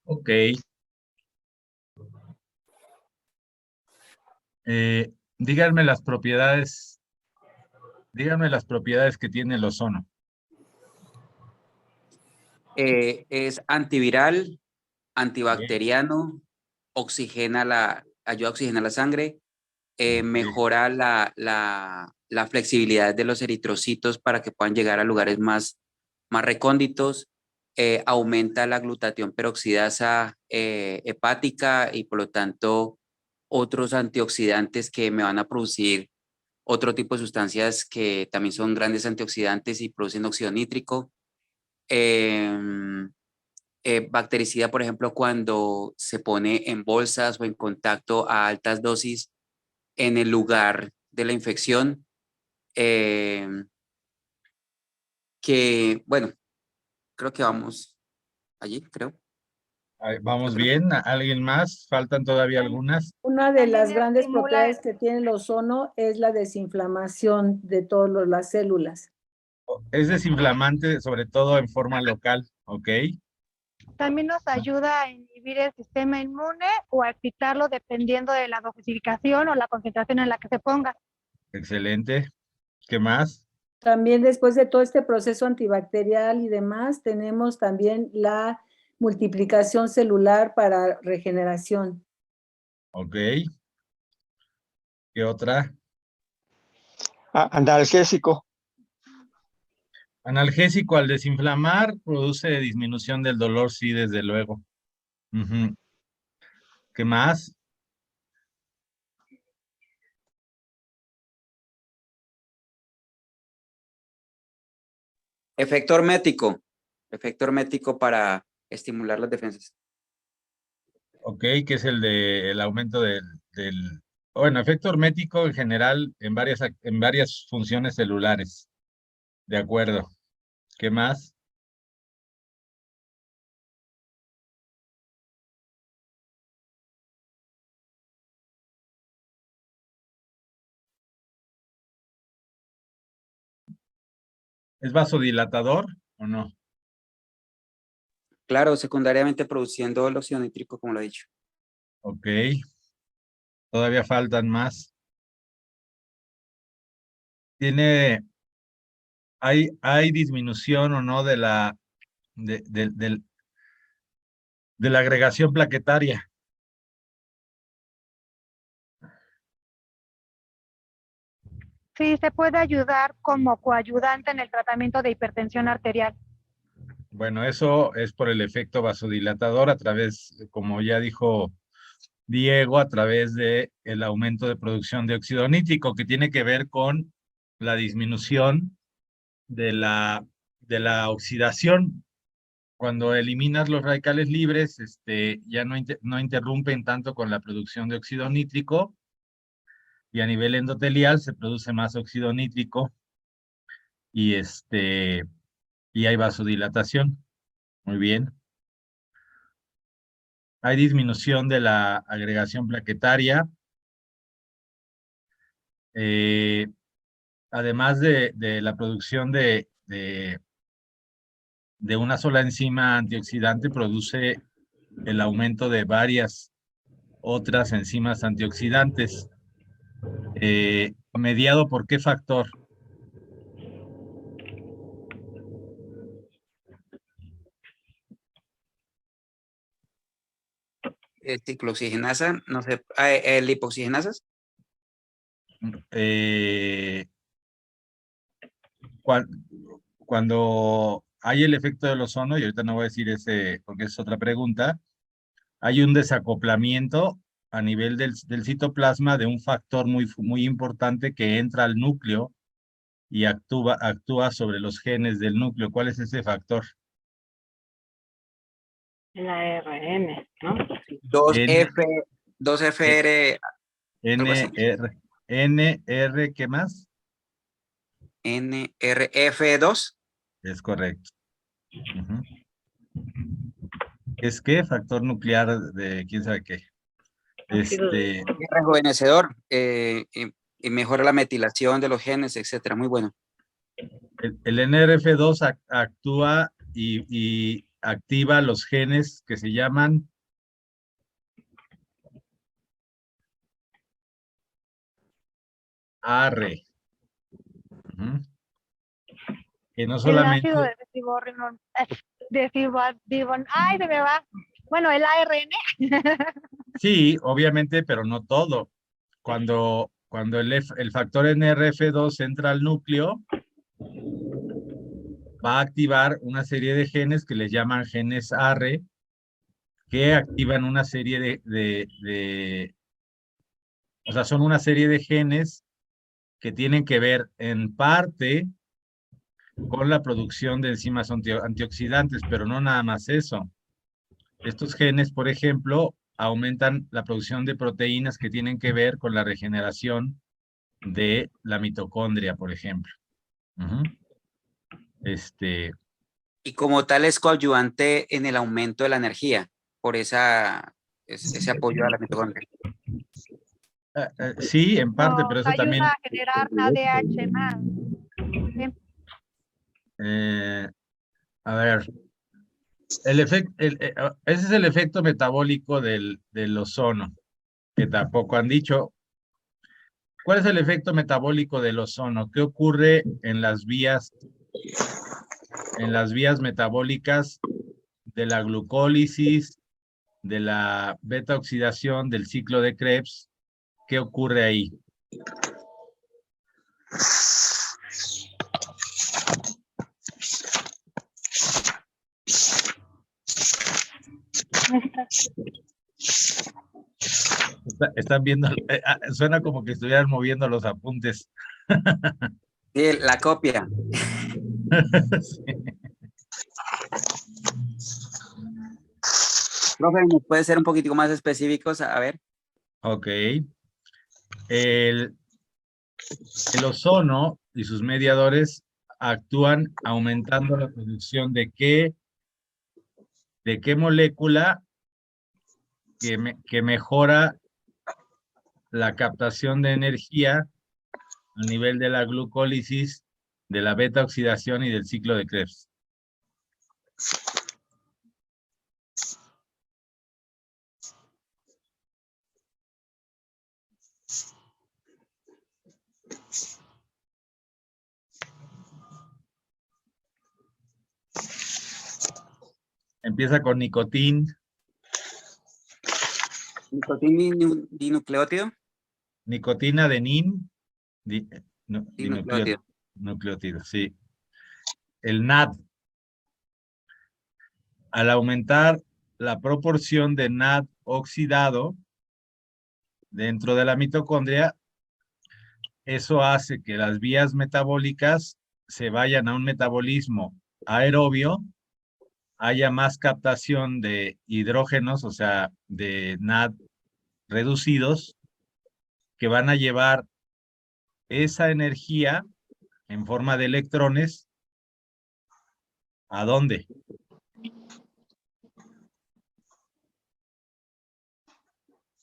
Ok. Díganme las propiedades que tiene el ozono. Es antiviral, Ok, antibacteriano, ayuda a oxigenar la sangre, ok, mejora la flexibilidad de los eritrocitos para que puedan llegar a lugares más recónditos, aumenta la glutatión peroxidasa hepática y por lo tanto otros antioxidantes que me van a producir otro tipo de sustancias que también son grandes antioxidantes y producen óxido nítrico. Bactericida, por ejemplo, cuando se pone en bolsas o en contacto a altas dosis en el lugar de la infección, eh, que, bueno, creo que vamos allí, creo. Ahí, Yo ¿vamos creo. bien? ¿Alguien más? ¿Faltan todavía algunas? Una de También las grandes estimula propiedades que tiene el ozono es la desinflamación de todas las células. Es desinflamante, sobre todo en forma local, ¿ok? También nos ayuda a inhibir el sistema inmune o a excitarlo dependiendo de la dosificación o la concentración en la que se ponga. Excelente. ¿Qué más? También después de todo este proceso antibacterial y demás, tenemos también la multiplicación celular para regeneración. Ok. ¿Qué otra? Analgésico. Analgésico al desinflamar produce disminución del dolor, sí, desde luego. Ujú. ¿Qué más? Efecto hermético para estimular las defensas. Ok, que es el aumento bueno, efecto hormético en general en varias funciones celulares. De acuerdo. ¿Qué más? ¿Es vasodilatador o no? Claro, secundariamente produciendo el óxido nítrico, como lo he dicho. Ok. Todavía faltan más. Tiene, hay disminución o no de, del- del- de la agregación plaquetaria. Sí, se puede ayudar como coayudante en el tratamiento de hipertensión arterial. Bueno, eso es por el efecto vasodilatador a través, como ya dijo Diego, a través de el aumento de producción de óxido nítrico, que tiene que ver con la disminución de la oxidación. Cuando eliminas los radicales libres, ya no interrumpen tanto con la producción de óxido nítrico y a nivel endotelial se produce más óxido nítrico y, y hay vasodilatación. Muy bien. Hay disminución de la agregación plaquetaria. eh, Además de la producción de una sola enzima antioxidante, produce el aumento de varias otras enzimas antioxidantes. ¿Mediado por qué factor? Ciclooxigenasa, no sé, lipoxigenasas. Eh, cua- Cuando hay el efecto del ozono, y ahorita no voy a decir ese porque es otra pregunta, hay un desacoplamiento a nivel del citoplasma de un factor muy importante que entra al núcleo y actúa sobre los genes del núcleo. ¿Cuál es ese factor? La ARN, ¿no? 2F, N, 2FR, algo así. NR, ¿qué más? NRF2. Es correcto. Ujú. ¿Es qué? Factor nuclear de quién sabe qué. Ácido Este, Es rejuvenecedor, y mejora la metilación de los genes, etcétera. Muy bueno. el NRF2 actúa y activa los genes que se llaman ARRE. Que no El solamente... ácido ay, se me va. Bueno, el ARN. Sí, obviamente, pero no todo. Cuando el factor NRF2 entra al núcleo, va a activar una serie de genes que les llaman genes ARRE, que activan una serie o sea, son una serie de genes que tienen que ver en parte con la producción de enzimas antioxidantes, pero no nada más eso. Estos genes, por ejemplo, aumentan la producción de proteínas que tienen que ver con la regeneración de la mitocondria, por ejemplo. Y como tal es coadyuvante en el aumento de la energía, por ese apoyo a la mitocondria. Sí, en parte, Nos pero eso ayuda también... a generar ADH más. ¿Sí? A ver, ese es el efecto metabólico del ozono, que tampoco han dicho. ¿Cuál es el efecto metabólico del ozono? ¿Qué ocurre en las vías metabólicas de la glucólisis, de la beta oxidación, del ciclo de Krebs? ¿Qué ocurre ahí? Están viendo, suena como que estuvieran moviendo los apuntes. Sí, la copia. Sí. Profe, ¿me puede ser un poquitico más específicos? A ver. Ok. El ozono y sus mediadores actúan aumentando la producción de qué molécula que mejora la captación de energía a nivel de la glucólisis, de la beta oxidación y del ciclo de Krebs. Empieza con nicotín. ¿Nicotín dinucleótido? Nicotina, adenín, Dinucleótido. nucleótido, sí. El NAD. Al aumentar la proporción de NAD oxidado dentro de la mitocondria, eso hace que las vías metabólicas se vayan a un metabolismo aerobio, haya más captación de hidrógenos, o sea, de NAD reducidos, que van a llevar esa energía en forma de electrones, ¿a dónde?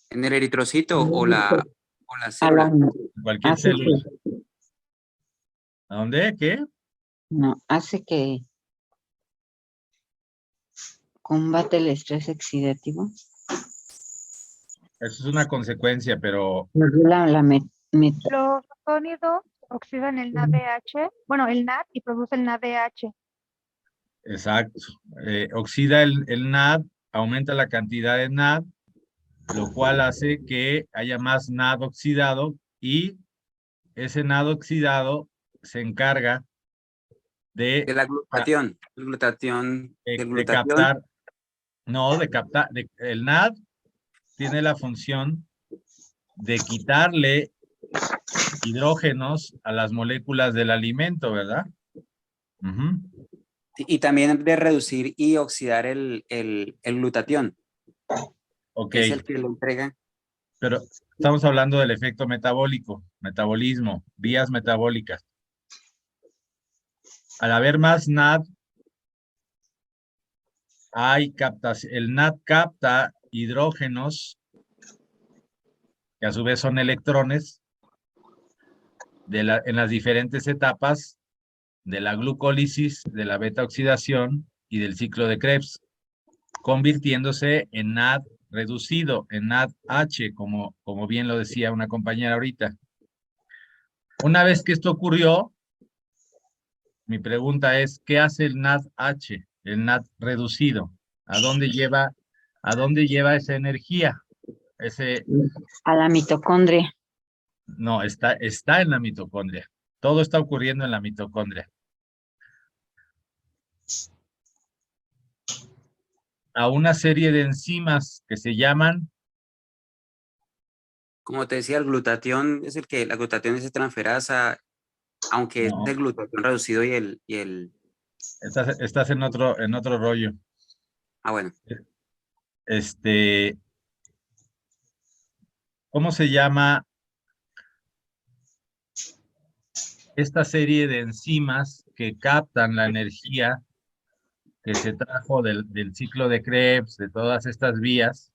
¿En el eritrocito o la célula? Cualquier Hace célula. ¿A dónde? ¿Qué? No, hace que combate el estrés oxidativo. Eso es una consecuencia, pero Regula la Los sólidos oxidan el NADH, bueno, el NAD y producen NADH. exacto. Oxida el NAD, aumenta la cantidad de NAD, lo cual hace que haya más NAD oxidado y ese NAD oxidado se encarga De la glutatión. de captar, el NAD tiene la función de quitarle hidrógenos a las moléculas del alimento, ¿verdad? Y también de reducir y oxidar el glutatión. Ok. Es el que le entrega. Pero estamos hablando del efecto metabólico, metabolismo, vías metabólicas. Al haber más NAD, el NAD capta hidrógenos, que a su vez son electrones, en las diferentes etapas de la glucólisis, de la beta oxidación y del ciclo de Krebs, convirtiéndose en NAD reducido, en NADH, como bien lo decía una compañera ahorita. Una vez que esto ocurrió, mi pregunta es, ¿qué hace el NADH, el NAD reducido? ¿A dónde lleva esa energía? A la mitocondria. No, está en la mitocondria. Todo está ocurriendo en la mitocondria. A una serie de enzimas que se llaman... Como te decía, el glutatión es la glutatión es transferasa, aunque No. es el glutatión reducido y el... Estás en otro rollo. Ah, bueno. ¿Cómo se llama esta serie de enzimas que captan la energía que se trajo del ciclo de Krebs, de todas estas vías?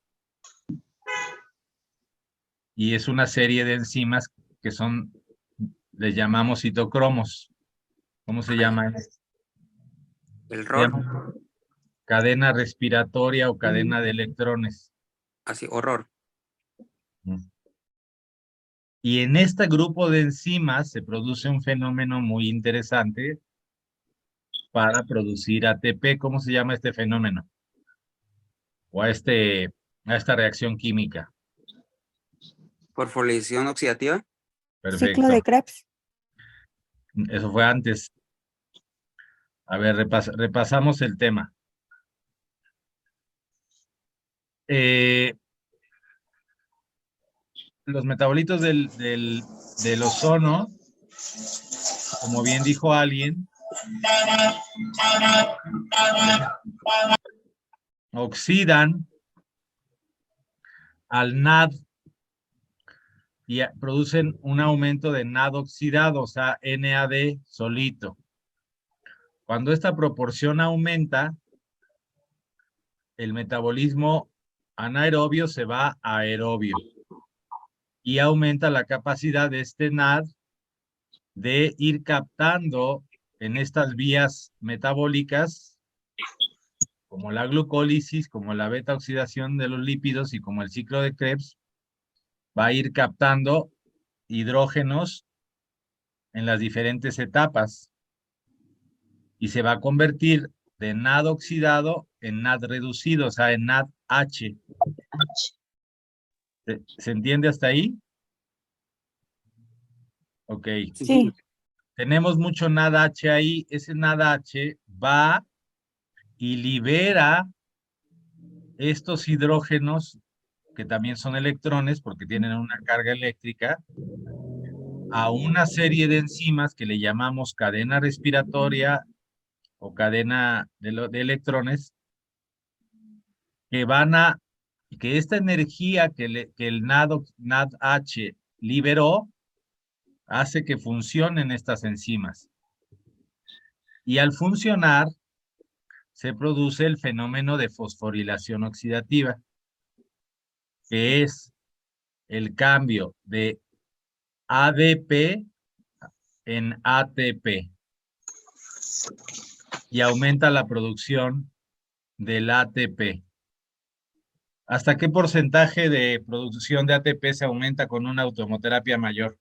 Y es una serie de enzimas que les llamamos citocromos. ¿Cómo se llama? El Se ROR, llama cadena respiratoria o cadena de electrones. así, horror. Y en este grupo de enzimas se produce un fenómeno muy interesante para producir ATP. ¿Cómo se llama este fenómeno? O a esta reacción química. Fosforilación oxidativa. Perfecto. Ciclo de Krebs. Eso fue antes. A ver, repasamos el tema. Los metabolitos del ozono, como bien dijo alguien, oxidan al NAD y producen un aumento de NAD oxidado, o sea, NAD solito. Cuando esta proporción aumenta, el metabolismo anaerobio se va a aerobio y aumenta la capacidad de este NAD de ir captando en estas vías metabólicas, como la glucólisis, como la beta oxidación de los lípidos y como el ciclo de Krebs, va a ir captando hidrógenos en las diferentes etapas y se va a convertir de NAD oxidado en NAD reducido, o sea, en NADH. ¿Se entiende hasta ahí? Ok. Sí. Tenemos mucho NADH ahí. Ese NADH va y libera estos hidrógenos, que también son electrones porque tienen una carga eléctrica, a una serie de enzimas que le llamamos cadena respiratoria o cadena de electrones, que esta energía que el NADH liberó hace que funcionen estas enzimas. Y al funcionar, se produce el fenómeno de fosforilación oxidativa, que es el cambio de ADP en ATP. Y aumenta la producción del ATP. ¿Hasta qué porcentaje de producción de ATP se aumenta con una autohemoterapia mayor?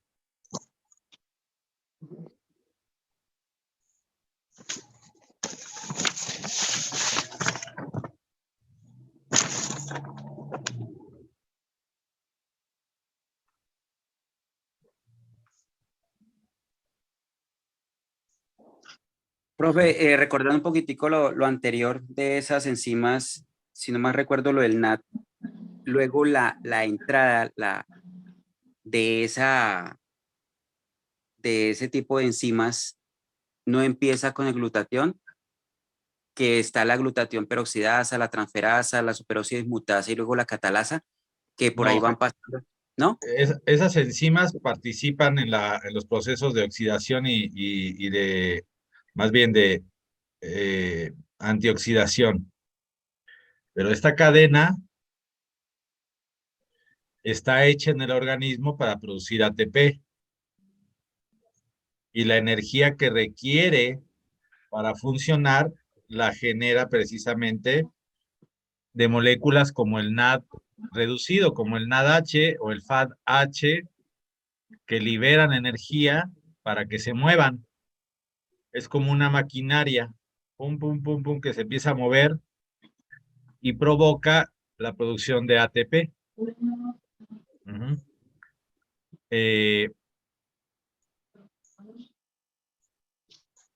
Profe, recordando un poquitico lo anterior de esas enzimas, si no más recuerdo lo del NAD, luego la entrada de ese tipo de enzimas no empieza con el glutatión, que está la glutatión peroxidasa, la transferasa, la superóxido dismutasa y luego la catalasa, que por ahí van pasando, ¿no? Esas enzimas participan en los procesos de oxidación y de, más bien de antioxidación. Pero esta cadena está hecha en el organismo para producir ATP. Y la energía que requiere para funcionar la genera precisamente de moléculas como el NAD reducido, como el NADH o el FADH, que liberan energía para que se muevan. Es como una maquinaria, pum, pum, pum, pum, que se empieza a mover y provoca la producción de ATP. Ujú.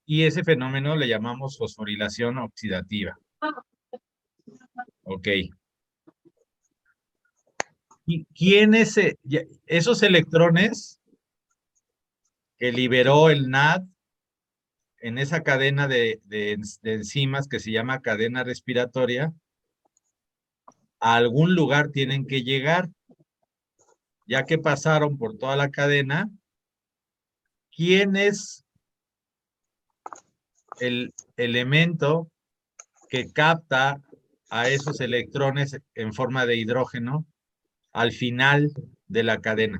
Y ese fenómeno le llamamos fosforilación oxidativa. Ok. ¿Y quiénes esos electrones que liberó el NAD en esa cadena de enzimas que se llama cadena respiratoria, a algún lugar tienen que llegar, ya que pasaron por toda la cadena? ¿Quién es el elemento que capta a esos electrones en forma de hidrógeno al final de la cadena?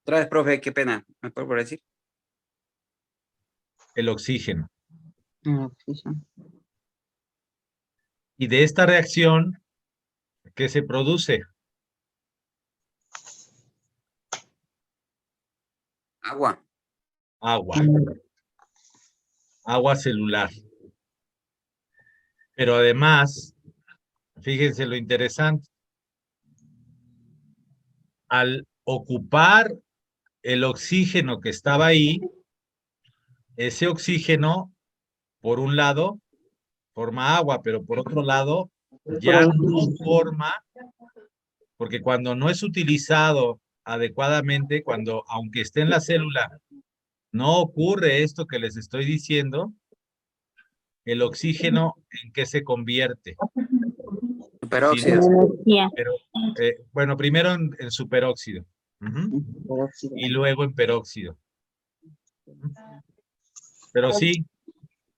Otra vez, profe, qué pena. ¿Me puede por decir? El oxígeno. Oxígeno. Y de esta reacción, ¿qué se produce? Agua. Agua. Agua celular. Pero además, fíjense lo interesante, al ocupar el oxígeno que estaba ahí, ese oxígeno, por un lado, forma agua, pero por otro lado, ya no forma, porque cuando no es utilizado adecuadamente, cuando, aunque esté en la célula, no ocurre esto que les estoy diciendo, el oxígeno, ¿en qué se convierte? Superóxido. Pero, bueno, primero en superóxido. Y luego en peróxido. Pero sí,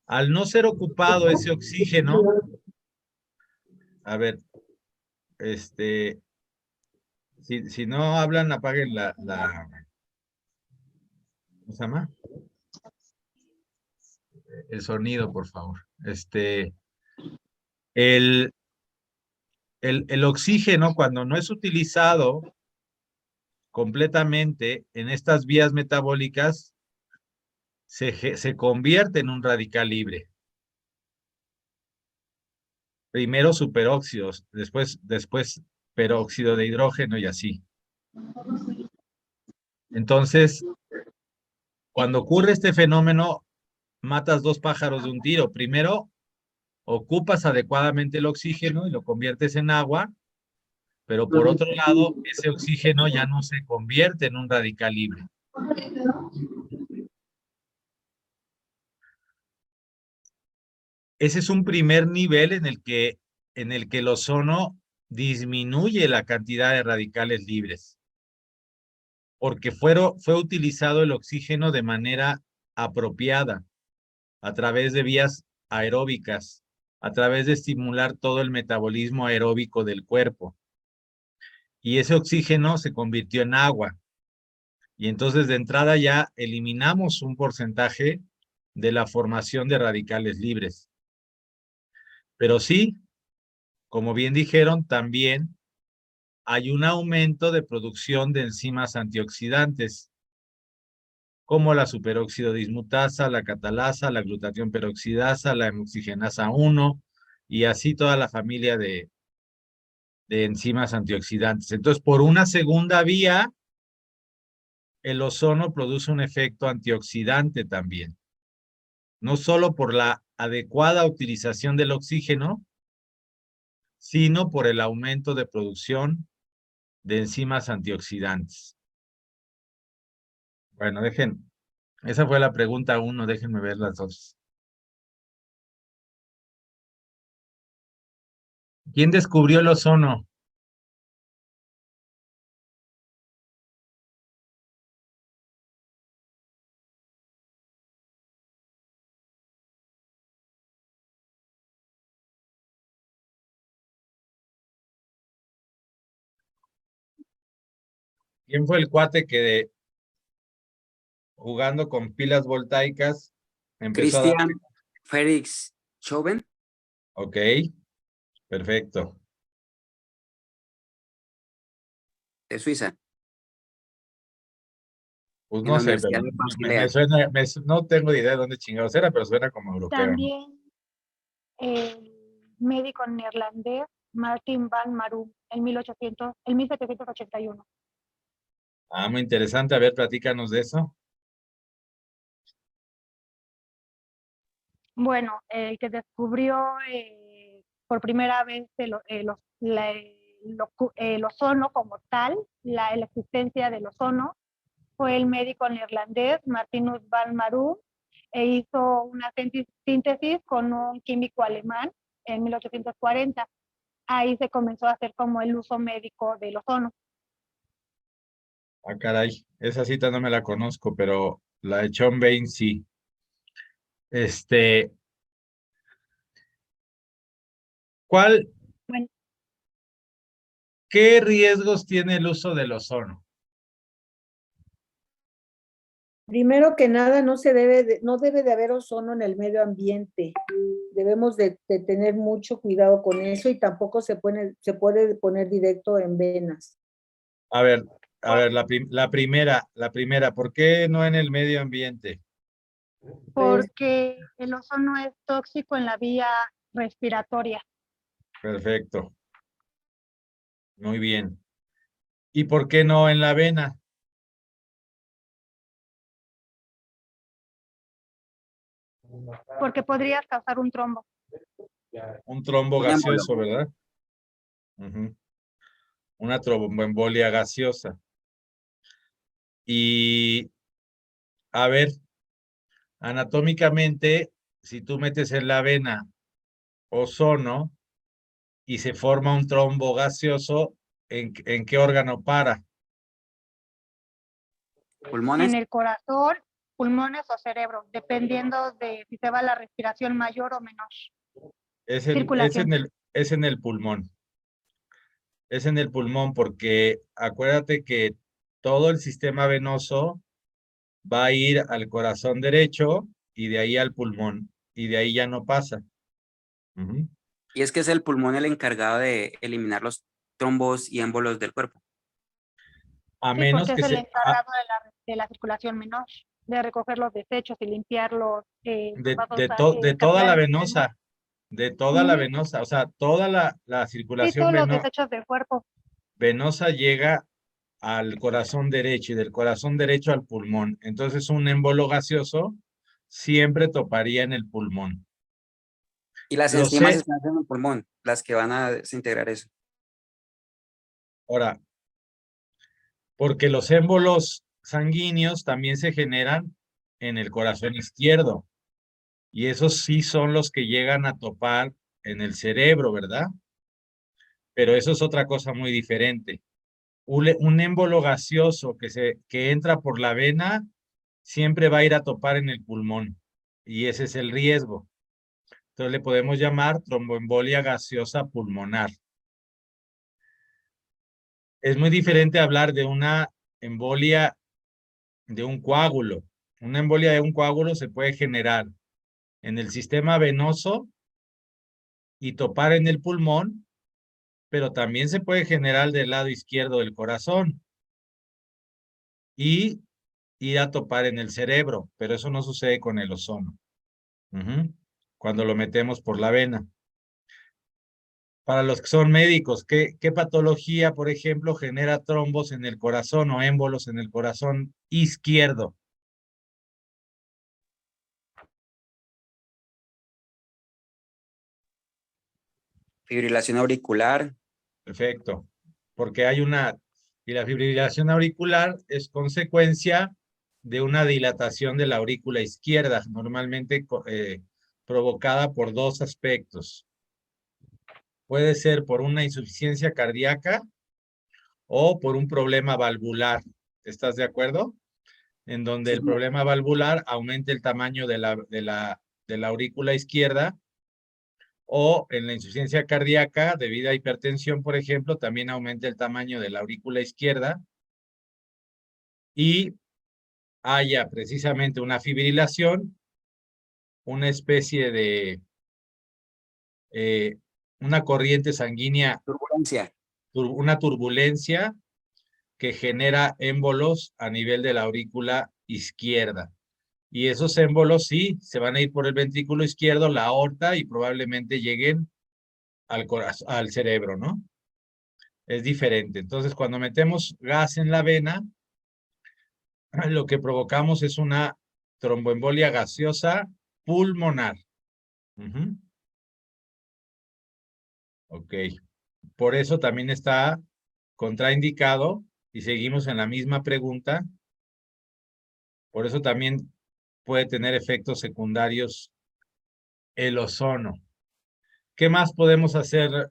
al no ser ocupado ese oxígeno, a ver, si no hablan, apaguen ¿cómo se llama? El sonido, por favor. El, el oxígeno, cuando no es utilizado completamente en estas vías metabólicas, se convierte en un radical libre. Primero superóxidos, después peróxido de hidrógeno y así. Entonces, cuando ocurre este fenómeno, matas dos pájaros de un tiro. Primero, ocupas adecuadamente el oxígeno y lo conviertes en agua, pero por otro lado, ese oxígeno ya no se convierte en un radical libre. Ese es un primer nivel en el que el ozono disminuye la cantidad de radicales libres, porque fue utilizado el oxígeno de manera apropiada, a través de vías aeróbicas, a través de estimular todo el metabolismo aeróbico del cuerpo. Y ese oxígeno se convirtió en agua. Y entonces de entrada ya eliminamos un porcentaje de la formación de radicales libres. Pero sí, como bien dijeron, también hay un aumento de producción de enzimas antioxidantes, como la superóxido dismutasa, la catalasa, la glutatión peroxidasa, la hemoxigenasa 1, y así toda la familia de enzimas antioxidantes. Entonces, por una segunda vía, el ozono produce un efecto antioxidante también. No solo por la adecuada utilización del oxígeno, sino por el aumento de producción de enzimas antioxidantes. Bueno, esa fue la pregunta 1, déjenme ver las dos. ¿Quién descubrió el ozono? ¿Quién fue el cuate que jugando con pilas voltaicas, empezó a dar... Christian Felix Schoven. Ok, perfecto. De Suiza, Pues en no la sé, Universidad pero de me Basilea. suena, no tengo idea de dónde chingados era, pero suena como europeo. También el médico neerlandés Martin van Marum en 1781. Ah, muy interesante. A ver, platícanos de eso. Bueno, el que descubrió por primera vez el ozono como tal, la existencia del ozono, fue el médico neerlandés Martinus van Marum, e hizo una síntesis con un químico alemán en 1840. Ahí se comenzó a hacer como el uso médico del ozono. Ah, caray, esa cita no me la conozco, pero la de John Bain sí. ¿Cuál, Bueno, qué riesgos tiene el uso del ozono? Primero que nada, no debe de haber ozono en el medio ambiente. Debemos de tener mucho cuidado con eso y tampoco se puede poner directo en venas. A ver, la primera, ¿por qué no en el medio ambiente? porque el ozono es tóxico en la vía respiratoria. Perfecto, muy bien. ¿Y por qué no en la avena? Porque podrías causar un trombo. Un trombo Un émbolo. gaseoso, ¿verdad? Ujú. Una tromboembolia gaseosa. Y, a ver, anatómicamente, si tú metes en la avena ozono y se forma un trombo gaseoso, ¿en qué órgano para? Pulmones. En el corazón, pulmones o cerebro, dependiendo de si se va la respiración mayor o menor. Es Circulación. en el pulmón. Es en el pulmón porque acuérdate que todo el sistema venoso va a ir al corazón derecho y de ahí al pulmón y de ahí ya no pasa. Ujú. Y es que es el pulmón el encargado de eliminar los trombos y émbolos del cuerpo. A Sí, menos porque que es el se... encargado de la circulación menor, de recoger los desechos y limpiar los vasos de toda la capilares menores. venosa, de toda la Ujú. venosa, o sea, toda la Sí, circulación todos los desechos del cuerpo. venosa llega al corazón derecho y del corazón derecho al pulmón. Entonces un émbolo gaseoso siempre toparía en el pulmón. Y las Lo enzimas sé. están en el pulmón, las que van a desintegrar eso. Ahora, porque los émbolos sanguíneos también se generan en el corazón izquierdo y esos sí son los que llegan a topar en el cerebro, ¿verdad? Pero eso es otra cosa muy diferente. Un émbolo gaseoso que entra por la vena siempre va a ir a topar en el pulmón y ese es el riesgo. Entonces le podemos llamar tromboembolia gaseosa pulmonar. Es muy diferente hablar de una embolia de un coágulo. Una embolia de un coágulo se puede generar en el sistema venoso y topar en el pulmón, pero también se puede generar del lado izquierdo del corazón y ir a topar en el cerebro, pero eso no sucede con el ozono. Ujú. Cuando lo metemos por la vena. Para los que son médicos, ¿qué patología, por ejemplo, genera trombos en el corazón o émbolos en el corazón izquierdo? Fibrilación auricular. Perfecto. Porque y la fibrilación auricular es consecuencia de una dilatación de la aurícula izquierda, normalmente provocada por dos aspectos. Puede ser por una insuficiencia cardíaca o por un problema valvular. ¿Estás de acuerdo? En donde Sí, el problema valvular aumenta el tamaño de la aurícula izquierda, o en la insuficiencia cardíaca debido a hipertensión, por ejemplo, también aumenta el tamaño de la aurícula izquierda y haya precisamente una fibrilación, una especie de una corriente sanguínea, Turbulencia. una turbulencia que genera émbolos a nivel de la aurícula izquierda. Y esos émbolos sí se van a ir por el ventrículo izquierdo, la aorta, y probablemente lleguen al corazón, al cerebro, ¿no? Es diferente. Entonces, cuando metemos gas en la vena, lo que provocamos es una tromboembolia gaseosa pulmonar. Ok. Por eso también está contraindicado, y seguimos en la misma pregunta, por eso también puede tener efectos secundarios el ozono. ¿Qué más podemos hacer,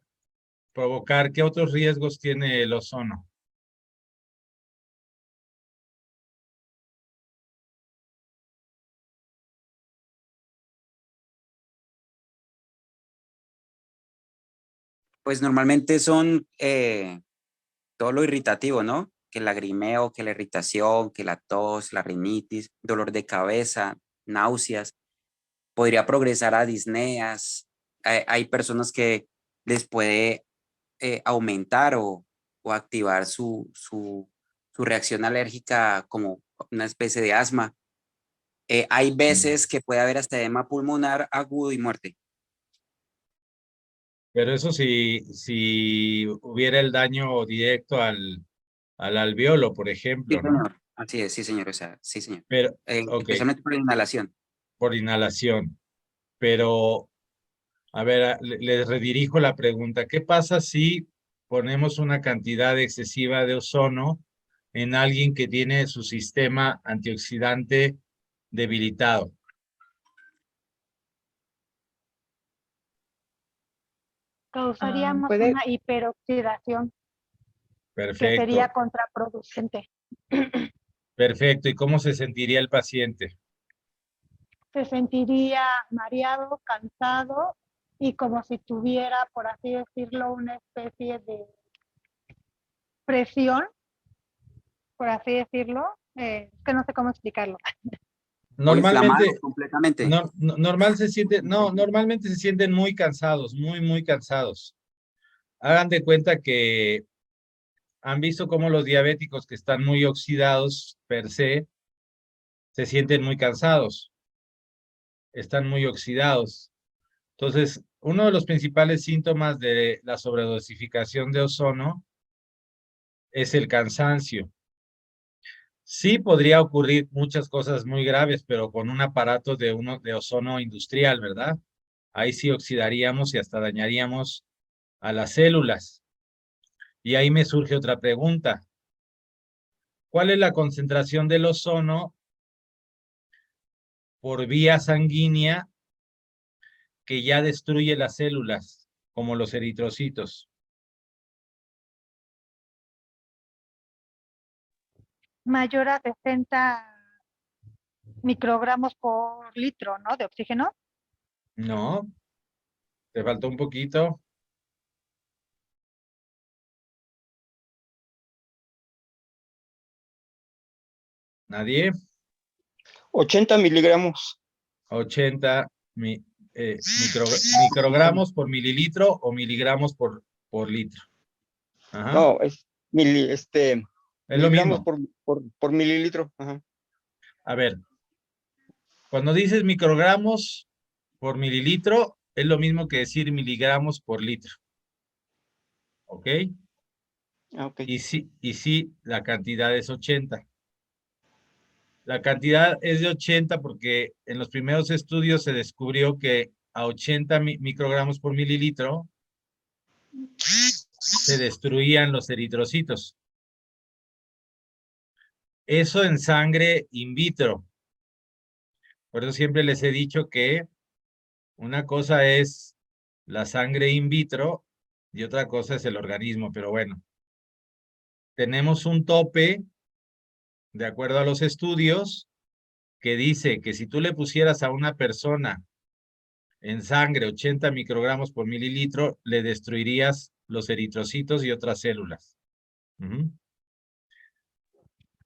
provocar? ¿Qué otros riesgos tiene el ozono? Pues normalmente son todo lo irritativo, ¿no? Que el lagrimeo, que la irritación, que la tos, la rinitis, dolor de cabeza, náuseas. Podría progresar a disneas. Hay personas que les puede aumentar o activar su reacción alérgica como una especie de asma. Hay veces que puede haber hasta edema pulmonar agudo y muerte. Pero eso si hubiera el daño directo al alveolo, por Sí, ejemplo, ¿no? señor. Así es, sí, señor. O sea, sí, señor. Pero, ok, Especialmente por la inhalación. por inhalación. Pero, a ver, les redirijo la pregunta. ¿Qué pasa si ponemos una cantidad excesiva de ozono en alguien que tiene su sistema antioxidante debilitado? Causaríamos puede- una hiperoxidación que sería Perfecto, contraproducente. perfecto. ¿Y cómo se sentiría el paciente? Se sentiría mareado, cansado y como si tuviera, por así decirlo, una especie de presión, por así decirlo. Es que no sé cómo explicarlo. O inflamado Normalmente, completamente. normalmente se sienten muy cansados, muy cansados. Hagan de cuenta que han visto cómo los diabéticos que están muy oxidados per se sienten muy cansados, están muy oxidados. Entonces, uno de los principales síntomas de la sobredosificación de ozono es el cansancio. Sí podría ocurrir muchas cosas muy graves, pero con un aparato de ozono industrial, ¿verdad? Ahí sí oxidaríamos y hasta dañaríamos a las células. Y ahí me surge otra pregunta. ¿Cuál es la concentración del ozono por vía sanguínea que ya destruye las células, como los eritrocitos? Mayor a 60 microgramos por litro, ¿no? De oxígeno. No, te faltó un poquito. ¿Nadie? 80 miligramos. 80 microgramos por mililitro o miligramos por litro. Ajá. No, es Es lo miligramos mismo. por mililitro. Ajá. A ver, cuando dices microgramos por mililitro, es lo mismo que decir miligramos por litro. ¿Ok? Ah, ok. Y sí, la cantidad es 80. La cantidad es de 80 porque en los primeros estudios se descubrió que a 80 microgramos por mililitro se destruían los eritrocitos. Eso en sangre in vitro. Por eso siempre les he dicho que una cosa es la sangre in vitro y otra cosa es el organismo. Pero bueno, tenemos un tope, de acuerdo a los estudios, que dice que si tú le pusieras a una persona en sangre 80 microgramos por mililitro, le destruirías los eritrocitos y otras células.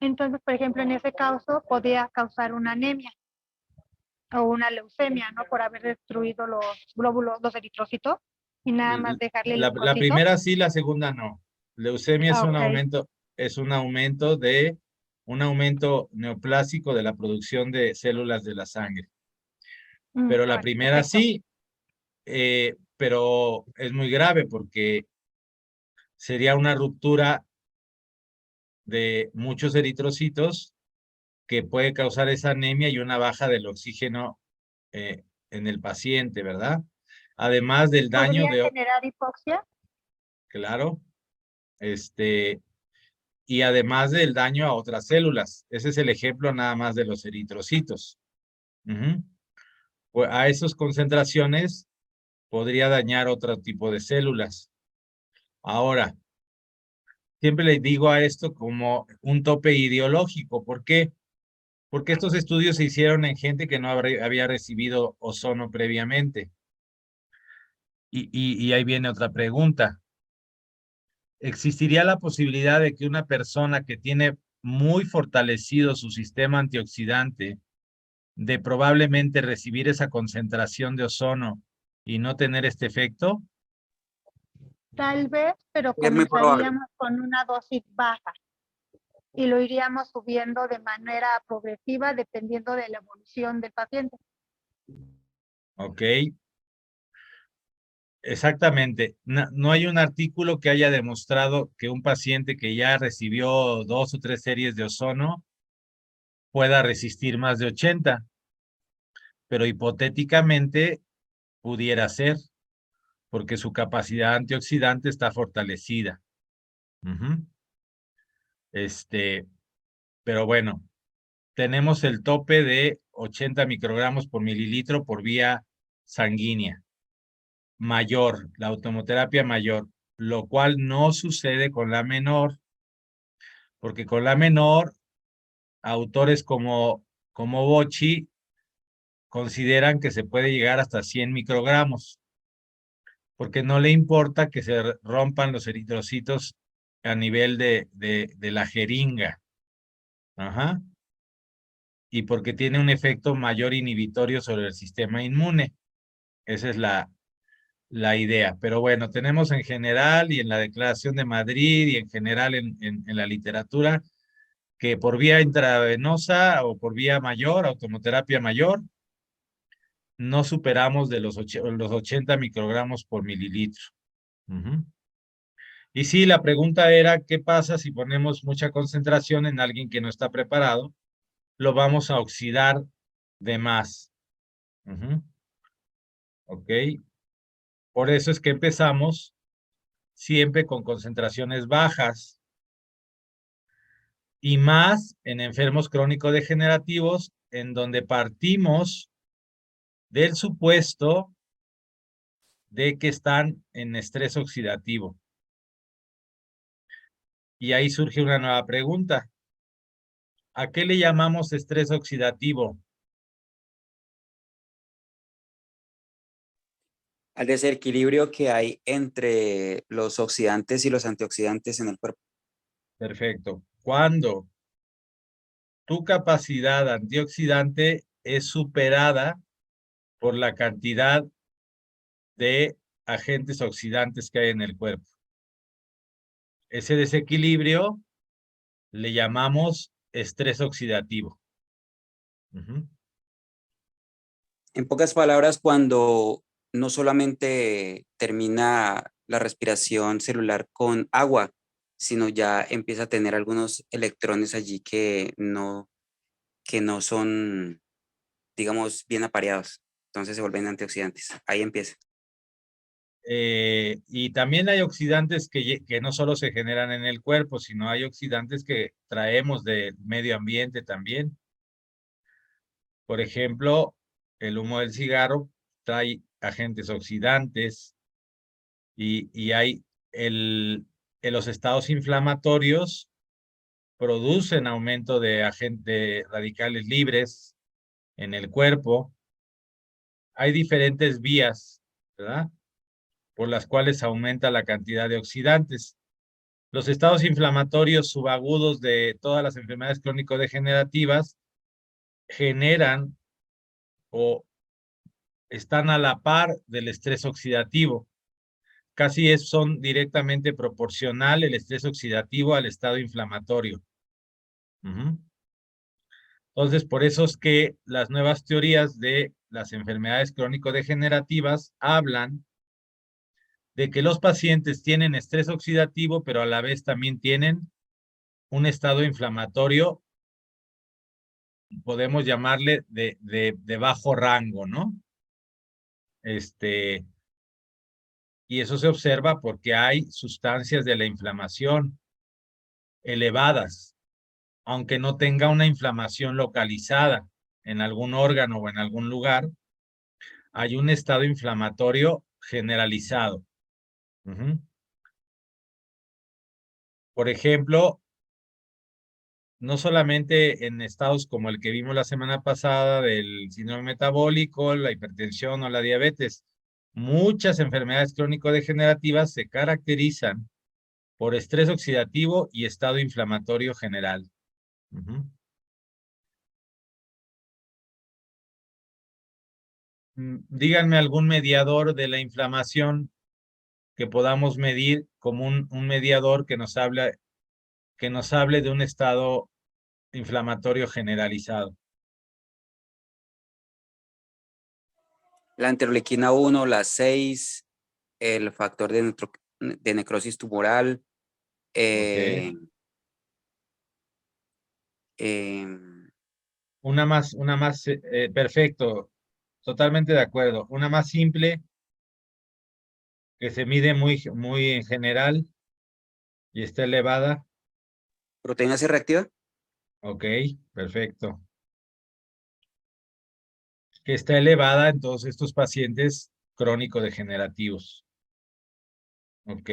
Entonces, por ejemplo, en ese caso podría causar una anemia o una leucemia, ¿no? Por haber destruido los glóbulos, los eritrocitos y nada más dejarle el La linfocito. primera sí, la segunda no. Leucemia es un Ok. aumento neoplásico de la producción de células de la sangre. Pero la Bueno, primera perfecto. sí, pero es muy grave porque sería una ruptura de muchos eritrocitos que puede causar esa anemia y una baja del oxígeno en el paciente, ¿verdad? Además del daño ¿Podría de, generar hipoxia? claro, y además del daño a otras células. Ese es el ejemplo nada más de los eritrocitos. Ujú. Pues a esas concentraciones podría dañar otro tipo de células. Ahora, siempre les digo a esto como un tope ideológico. ¿Por qué? Porque estos estudios se hicieron en gente que no había recibido ozono previamente. Y ahí viene otra pregunta. ¿Existiría la posibilidad de que una persona que tiene muy fortalecido su sistema antioxidante, de probablemente recibir esa concentración de ozono y no tener este efecto? Tal vez, pero Es muy probable. comenzaríamos con una dosis baja y lo iríamos subiendo de manera progresiva dependiendo de la evolución del paciente. Ok, exactamente. No hay un artículo que haya demostrado que un paciente que ya recibió 2 o 3 series de ozono pueda resistir más de 80, pero hipotéticamente pudiera ser, porque su capacidad antioxidante está fortalecida. Ujú. Pero bueno, tenemos el tope de 80 microgramos por mililitro por vía sanguínea mayor, la automoterapia mayor, lo cual no sucede con la menor, porque con la menor, autores como Bocci consideran que se puede llegar hasta 100 microgramos, porque no le importa que se rompan los eritrocitos a nivel de la jeringa. Ajá. Y porque tiene un efecto mayor inhibitorio sobre el sistema inmune. Esa es la idea. Pero bueno, tenemos en general y en la Declaración de Madrid y en general en la literatura que por vía intravenosa o por vía mayor, automoterapia mayor, no superamos de los 80 microgramos por mililitro. Ujú. Y sí, la pregunta era, ¿qué pasa si ponemos mucha concentración en alguien que no está preparado? Lo vamos a oxidar de más. Ujú. ¿Ok? Por eso es que empezamos siempre con concentraciones bajas y más en enfermos crónico-degenerativos, en donde partimos del supuesto de que están en estrés oxidativo. Y ahí surge una nueva pregunta. ¿A qué le llamamos estrés oxidativo? Al desequilibrio que hay entre los oxidantes y los antioxidantes en el cuerpo. Perfecto. Cuando tu capacidad antioxidante es superada por la cantidad de agentes oxidantes que hay en el cuerpo. Ese desequilibrio le llamamos estrés oxidativo. Ujú. En pocas palabras, cuando no solamente termina la respiración celular con agua, sino ya empieza a tener algunos electrones allí que no son, digamos, bien apareados. Entonces se vuelven antioxidantes. Ahí empieza. Y también hay oxidantes que no solo se generan en el cuerpo, sino hay oxidantes que traemos del medio ambiente también. Por ejemplo, el humo del cigarro trae agentes oxidantes y hay los estados inflamatorios producen aumento de radicales libres en el cuerpo. Hay diferentes vías, ¿verdad? Por las cuales aumenta la cantidad de oxidantes. Los estados inflamatorios subagudos de todas las enfermedades crónico-degenerativas generan o están a la par del estrés oxidativo. Casi son directamente proporcional el estrés oxidativo al estado inflamatorio. Entonces, por eso es que las nuevas teorías de las enfermedades crónico-degenerativas hablan de que los pacientes tienen estrés oxidativo, pero a la vez también tienen un estado inflamatorio, podemos llamarle de bajo rango, ¿no? Y eso se observa porque hay sustancias de la inflamación elevadas, aunque no tenga una inflamación localizada en algún órgano o en algún lugar, hay un estado inflamatorio generalizado. Por ejemplo, no solamente en estados como el que vimos la semana pasada del síndrome metabólico, la hipertensión o la diabetes, muchas enfermedades crónico-degenerativas se caracterizan por estrés oxidativo y estado inflamatorio general. Díganme algún mediador de la inflamación que podamos medir como un mediador que nos hable de un estado inflamatorio generalizado. La interleuquina 1, la 6, el factor de necrosis tumoral. Una más, perfecto, totalmente de acuerdo. Una más simple, que se mide muy en general y está elevada. ¿Proteína C reactiva? Ok, perfecto. Que está elevada en todos estos pacientes crónico-degenerativos. Ok.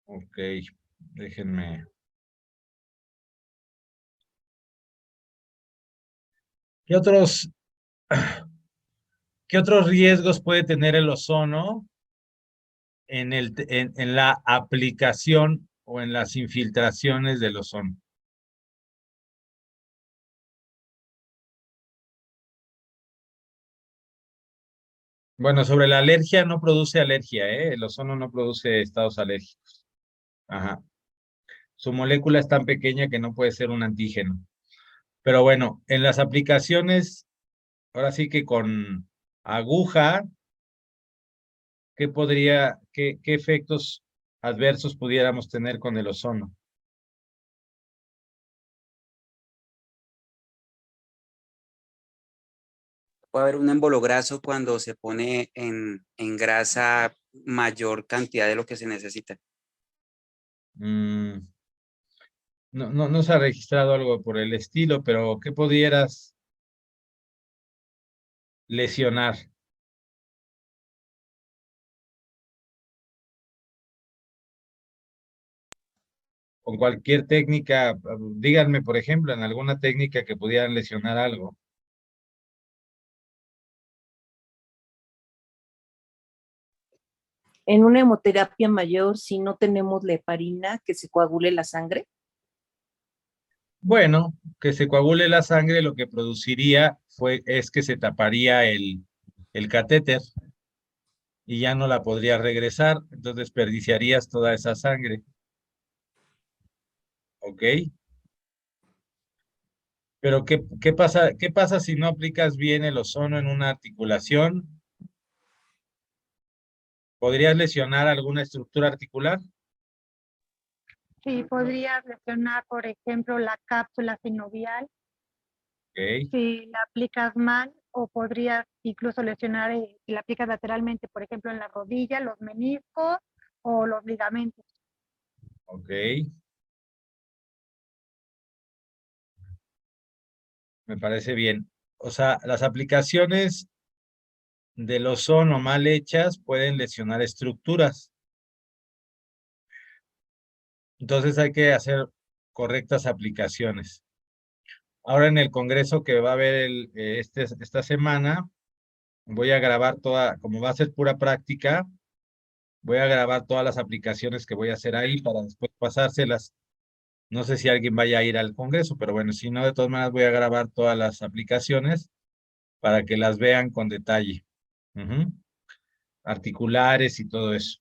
Ok, déjenme. ¿Qué otros riesgos puede tener el ozono en la aplicación o en las infiltraciones del ozono? Bueno, sobre la alergia, no produce alergia, ¿eh? El ozono no produce estados alérgicos. Ajá. Su molécula es tan pequeña que no puede ser un antígeno. Pero bueno, en las aplicaciones, ahora sí que con aguja, qué efectos adversos pudiéramos tener con el ozono? Puede haber un embolograso cuando se pone en grasa mayor cantidad de lo que se necesita. No se ha registrado algo por el estilo, pero ¿qué pudieras lesionar? Con cualquier técnica, díganme, por ejemplo, en alguna técnica que pudieran lesionar algo. En una hemoterapia mayor, si no tenemos la heparina, que se coagule la sangre. Bueno, que se coagule la sangre lo que produciría es que se taparía el catéter y ya no la podrías regresar, entonces desperdiciarías toda esa sangre. ¿Ok? Pero ¿qué pasa si no aplicas bien el ozono en una articulación? ¿Podrías lesionar alguna estructura articular? Sí, podrías lesionar, por ejemplo, la cápsula sinovial Ok. si la aplicas mal, o podrías incluso lesionar si la aplicas lateralmente, por ejemplo, en la rodilla, los meniscos o los ligamentos. Ok. Me parece bien. O sea, las aplicaciones del ozono mal hechas pueden lesionar estructuras. Entonces hay que hacer correctas aplicaciones. Ahora en el congreso que va a haber esta semana, voy a grabar toda, como va a ser pura práctica, Voy a grabar todas las aplicaciones que voy a hacer ahí para después pasárselas. No sé si alguien vaya a ir al Congreso, pero bueno, si no, de todas maneras voy a grabar todas las aplicaciones para que las vean con detalle. Ujú. Articulares y todo eso.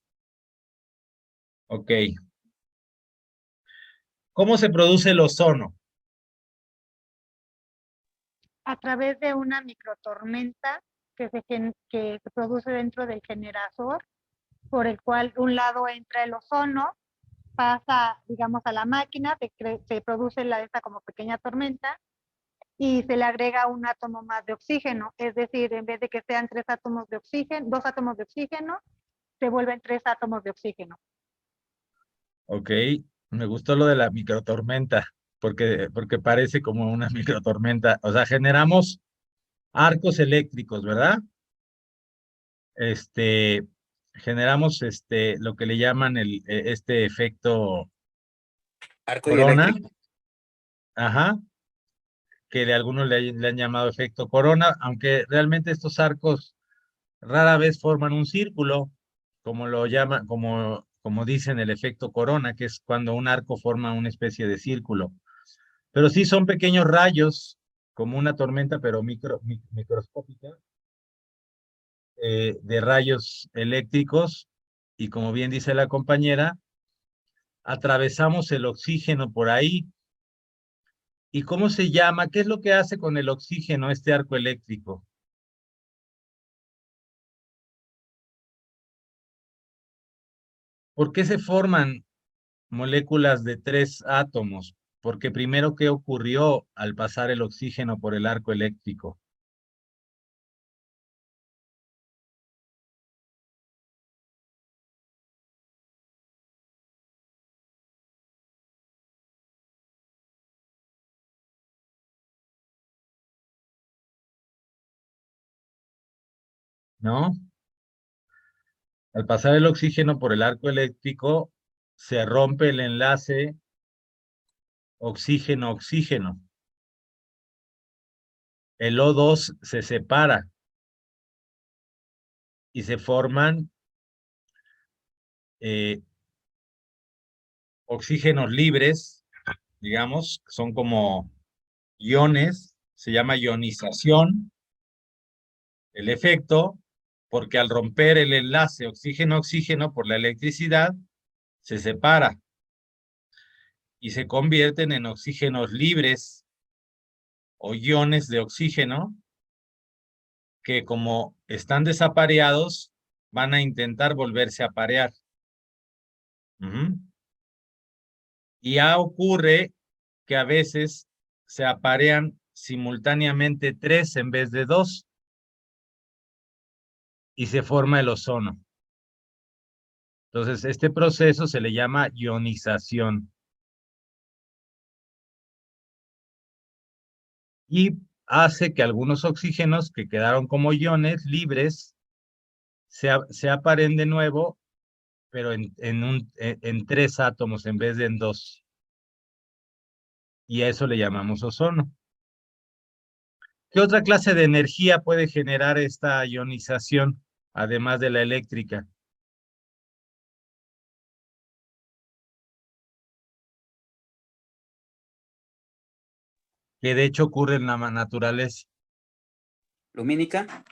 Ok. ¿Cómo se produce el ozono? A través de una microtormenta que se produce dentro del generador, por el cual un lado entra el ozono, pasa, digamos, a la máquina, se produce esta como pequeña tormenta y se le agrega un átomo más de oxígeno. Es decir, en vez de que sean 3 átomos de oxígeno, 2 átomos de oxígeno, se vuelven 3 átomos de oxígeno. Ok. Me gustó lo de la microtormenta, porque parece como una microtormenta. O sea, generamos arcos eléctricos, ¿verdad? Generamos lo que le llaman este efecto Arco corona, dieléctrico. ajá, que de algunos le han llamado efecto corona, aunque realmente estos arcos rara vez forman un círculo, como lo llaman, como dicen el efecto corona, que es cuando un arco forma una especie de círculo. Pero sí son pequeños rayos, como una tormenta, pero microscópica, de rayos eléctricos, y como bien dice la compañera, atravesamos el oxígeno por ahí. ¿Y cómo se llama? ¿Qué es lo que hace con el oxígeno este arco eléctrico? ¿Por qué se forman moléculas de 3 átomos? Porque primero, ¿qué ocurrió al pasar el oxígeno por el arco eléctrico? ¿No? Al pasar el oxígeno por el arco eléctrico, se rompe el enlace oxígeno-oxígeno. El O2 se separa y se forman oxígenos libres, digamos, son como iones, se llama ionización, el efecto, porque al romper el enlace oxígeno-oxígeno por la electricidad, se separa y se convierten en oxígenos libres o iones de oxígeno que, como están desapareados, van a intentar volverse a parear. Y ya ocurre que a veces se aparean simultáneamente 3 en vez de 2 y se forma el ozono. Entonces, este proceso se le llama ionización. Y hace que algunos oxígenos que quedaron como iones libres se aparen de nuevo, pero en 3 átomos en vez de en 2. Y a eso le llamamos ozono. ¿Qué otra clase de energía puede generar esta ionización, además de la eléctrica? Que de hecho ocurre en la naturaleza. Lumínica.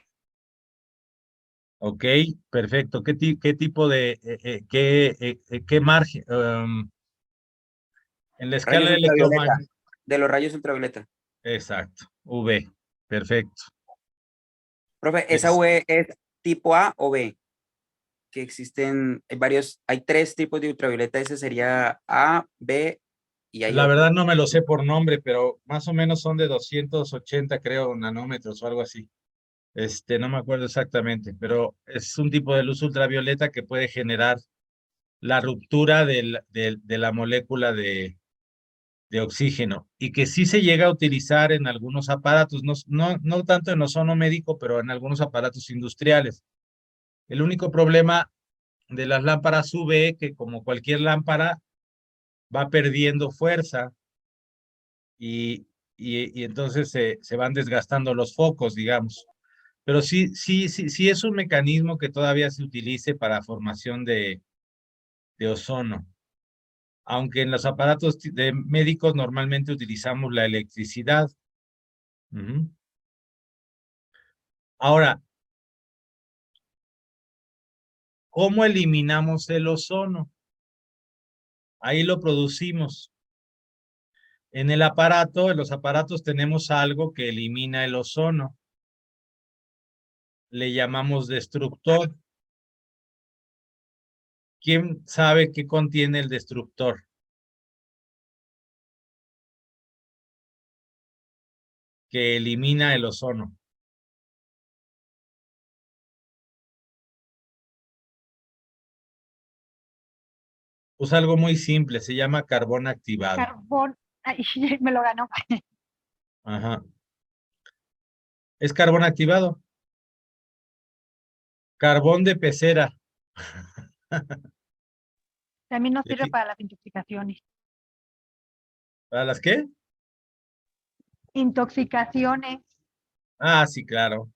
Ok, perfecto. ¿Qué tipo de, qué margen? En la escala Rayos de ultravioleta. electromagnetismo. De los rayos ultravioleta. Exacto, UV, perfecto. Profe, ¿esa UV es tipo A o B? Que existen hay 3 tipos de ultravioleta. Ese sería A, B y hay La otro. verdad no me lo sé por nombre, pero más o menos son de 280, creo, nanómetros o algo así. No me acuerdo exactamente, pero es un tipo de luz ultravioleta que puede generar la ruptura de la molécula de oxígeno y que sí se llega a utilizar en algunos aparatos, no tanto en ozono médico, pero en algunos aparatos industriales. El único problema de las lámparas UV, que como cualquier lámpara, va perdiendo fuerza y entonces se van desgastando los focos, digamos. Pero sí es un mecanismo que todavía se utilice para formación de ozono. Aunque en los aparatos de médicos normalmente utilizamos la electricidad. Ujú. Ahora, ¿cómo eliminamos el ozono? Ahí lo producimos. En los aparatos tenemos algo que elimina el ozono. Le llamamos destructor. ¿Quién sabe qué contiene el destructor? Que elimina el ozono. Usa algo muy simple, se llama carbón activado. Carbón. Ay, me lo ganó. Ajá. Es carbón activado. Carbón de pecera. También nos ¿Y sirve aquí? para las intoxicaciones. ¿Para las qué? Intoxicaciones. Ah, sí, claro.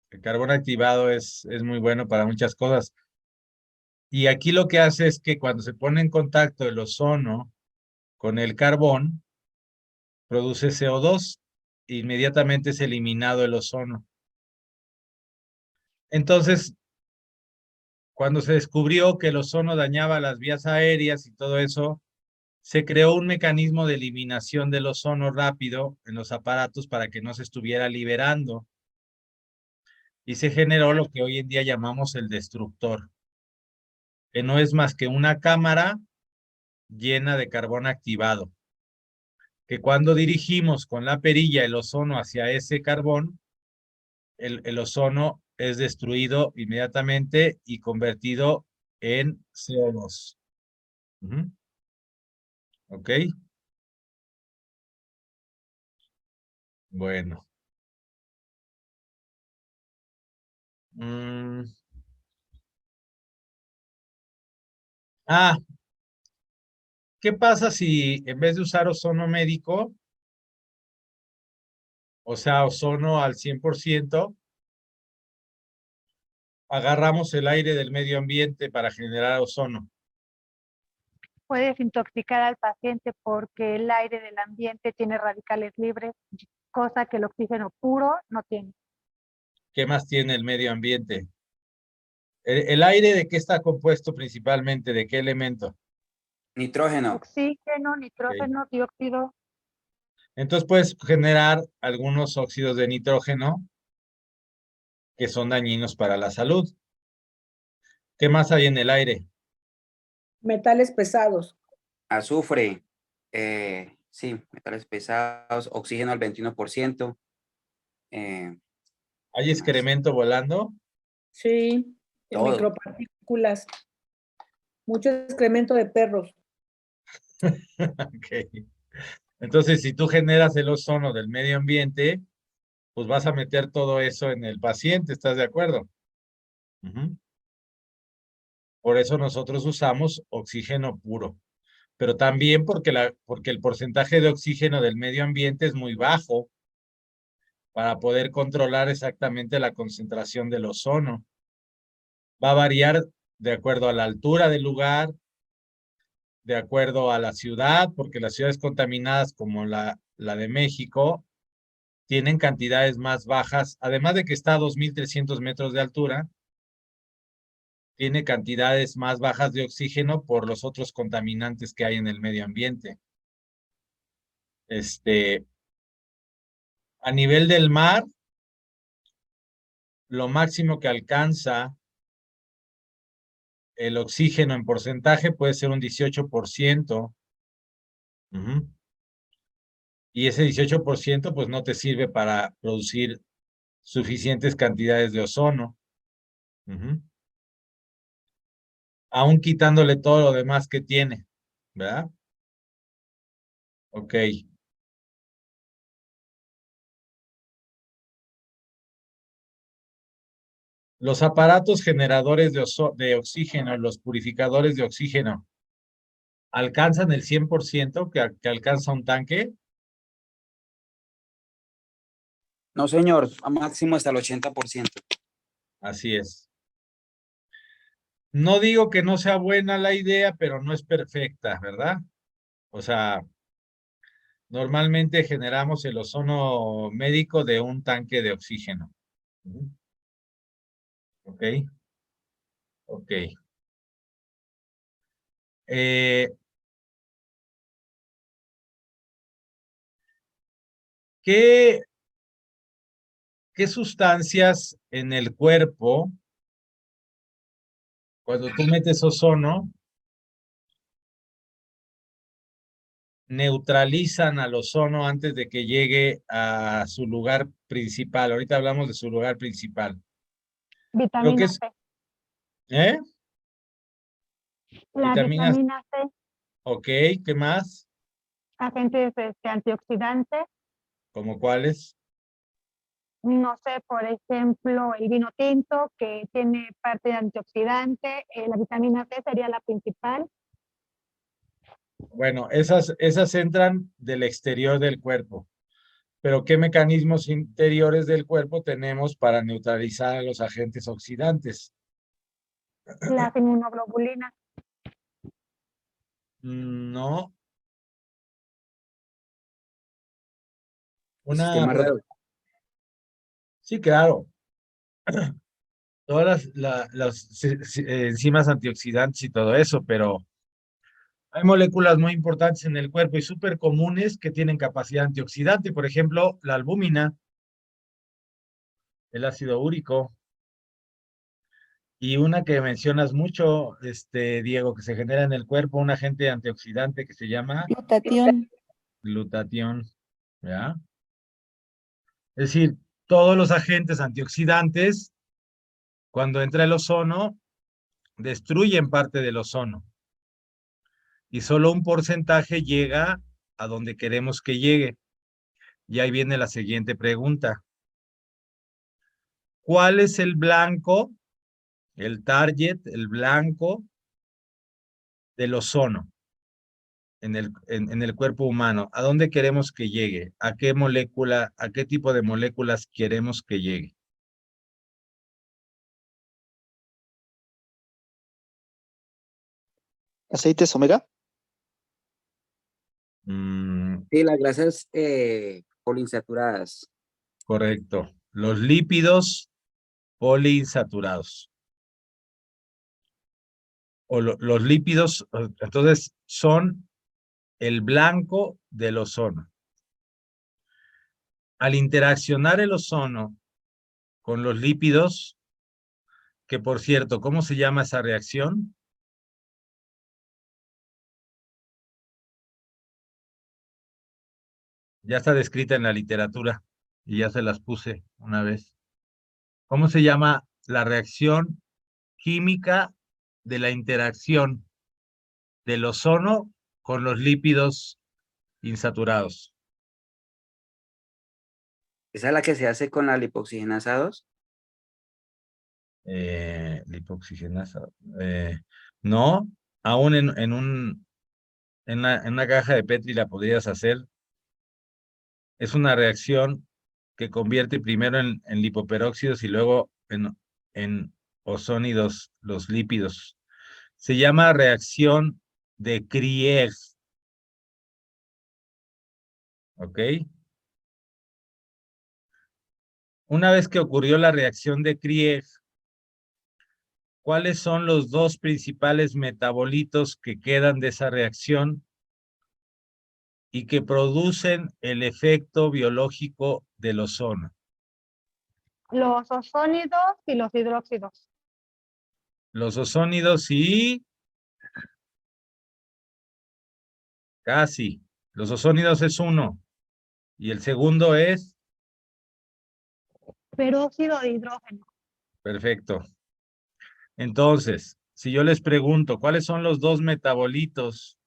El carbón activado es muy bueno para muchas cosas. Y aquí lo que hace es que cuando se pone en contacto el ozono con el carbón, produce CO2. Inmediatamente es eliminado el ozono. Entonces, cuando se descubrió que el ozono dañaba las vías aéreas y todo eso, se creó un mecanismo de eliminación del ozono rápido en los aparatos para que no se estuviera liberando. Y se generó lo que hoy en día llamamos el destructor, que no es más que una cámara llena de carbón activado, que cuando dirigimos con la perilla el ozono hacia ese carbón, el ozono es destruido inmediatamente y convertido en CO2. Ujú. ¿Ok? Bueno. Mm. Ah, ¿qué pasa si en vez de usar ozono médico, o sea, ozono al 100%, agarramos el aire del medio ambiente para generar ozono? Puedes intoxicar al paciente porque el aire del ambiente tiene radicales libres, cosa que el oxígeno puro no tiene. ¿Qué más tiene el medio ambiente? ¿El aire de qué está compuesto principalmente? ¿De qué elemento? Nitrógeno. Oxígeno, Ok. nitrógeno, dióxido. Entonces puedes generar algunos óxidos de nitrógeno que son dañinos para la salud. ¿Qué más hay en el aire? Metales pesados. Azufre. Sí, metales pesados. Oxígeno al 21%. ¿Hay ¿Qué más? excremento volando? Sí, en Todo. micropartículas. Mucho excremento de perros. Ok. Entonces, si tú generas el ozono del medio ambiente, pues vas a meter todo eso en el paciente, ¿estás de acuerdo? Ujú. Por eso nosotros usamos oxígeno puro, pero también porque el porcentaje de oxígeno del medio ambiente es muy bajo para poder controlar exactamente la concentración del ozono. Va a variar de acuerdo a la altura del lugar, de acuerdo a la ciudad, porque las ciudades contaminadas como la de México tienen cantidades más bajas, además de que está a 2.300 metros de altura, tiene cantidades más bajas de oxígeno por los otros contaminantes que hay en el medio ambiente. A nivel del mar, lo máximo que alcanza el oxígeno en porcentaje puede ser un 18%. Ujú. Y ese 18% pues no te sirve para producir suficientes cantidades de ozono. Ujú. Aún quitándole todo lo demás que tiene, ¿verdad? Ok. Los aparatos generadores de oxígeno, los purificadores de oxígeno, ¿alcanzan el 100% que alcanza un tanque? No, señor, a máximo hasta el 80%. Así es. No digo que no sea buena la idea, pero no es perfecta, ¿verdad? O sea, normalmente generamos el ozono médico de un tanque de oxígeno. Ujú. ¿Ok? Ok. Eh, ¿qué, qué sustancias en el cuerpo, cuando tú metes ozono, neutralizan al ozono antes de que llegue a su lugar principal? Ahorita hablamos de su lugar principal. Creo que Vitamina es, C. ¿eh? La Vitaminas, vitamina C, ok, ¿qué más? agentes antioxidantes, ¿Cómo cuáles? no sé, por ejemplo, el vino tinto que tiene parte de antioxidante, la vitamina C sería la principal. Bueno, esas entran del exterior del cuerpo, pero ¿qué mecanismos interiores del cuerpo tenemos para neutralizar a los agentes oxidantes? Las inmunoglobulinas. No, El una, sistema sí, claro, todas enzimas antioxidantes y todo eso, pero hay moléculas muy importantes en el cuerpo y súper comunes que tienen capacidad antioxidante, por ejemplo, la albúmina, el ácido úrico, y una que mencionas mucho, Diego, que se genera en el cuerpo, un agente antioxidante que se llama Glutatión. glutatión, ¿ya? Es decir, todos los agentes antioxidantes, cuando entra el ozono, destruyen parte del ozono y solo un porcentaje llega a donde queremos que llegue. Y ahí viene la siguiente pregunta. ¿Cuál es el blanco, el target, el blanco del ozono en el cuerpo humano? ¿A dónde queremos que llegue? ¿A qué molécula, a qué tipo de moléculas queremos que llegue? ¿Aceites omega? Mm, Sí, las grasas poliinsaturadas. correcto. Los lípidos poliinsaturados. O los lípidos, entonces, son el blanco del ozono. Al interaccionar el ozono con los lípidos, que por cierto, ¿cómo se llama esa reacción? Ya está descrita en la literatura y ya se las puse una vez. ¿Cómo se llama la reacción química de la interacción del ozono con los lípidos insaturados? ¿Esa es la que se hace con la lipoxigenasa 2? Lipoxigenasa. No, aún en una caja de Petri la podrías hacer. Es una reacción que convierte primero en lipoperóxidos y luego en ozónidos los lípidos. Se llama reacción de Krieg. ¿Ok? Una vez que ocurrió la reacción de Krieg, ¿cuáles son los dos principales metabolitos que quedan de esa reacción y que producen el efecto biológico del ozono? Los ozónidos y los hidróxidos. Los ozónidos y casi. Los ozónidos es uno y el segundo es Peróxido de hidrógeno. perfecto. Entonces, si yo les pregunto, ¿cuáles son los dos metabolitos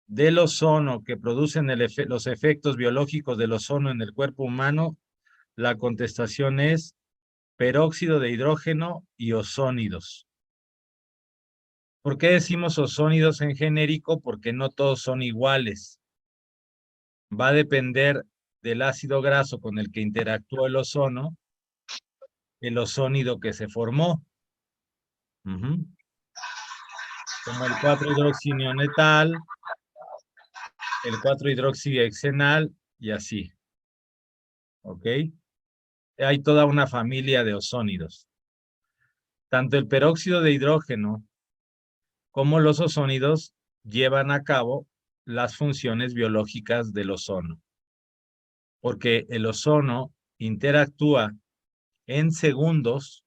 del ozono que producen los efectos biológicos del ozono en el cuerpo humano? La contestación es peróxido de hidrógeno y ozónidos. ¿Por qué decimos ozónidos en genérico? Porque no todos son iguales. Va a depender del ácido graso con el que interactuó el ozono, el ozónido que se formó. Ujú. Como el 4-hidroxinionetal, el 4-hidroxihexenal y así. ¿Ok? Hay toda una familia de ozónidos. Tanto el peróxido de hidrógeno como los ozónidos llevan a cabo las funciones biológicas del ozono. Porque el ozono interactúa en segundos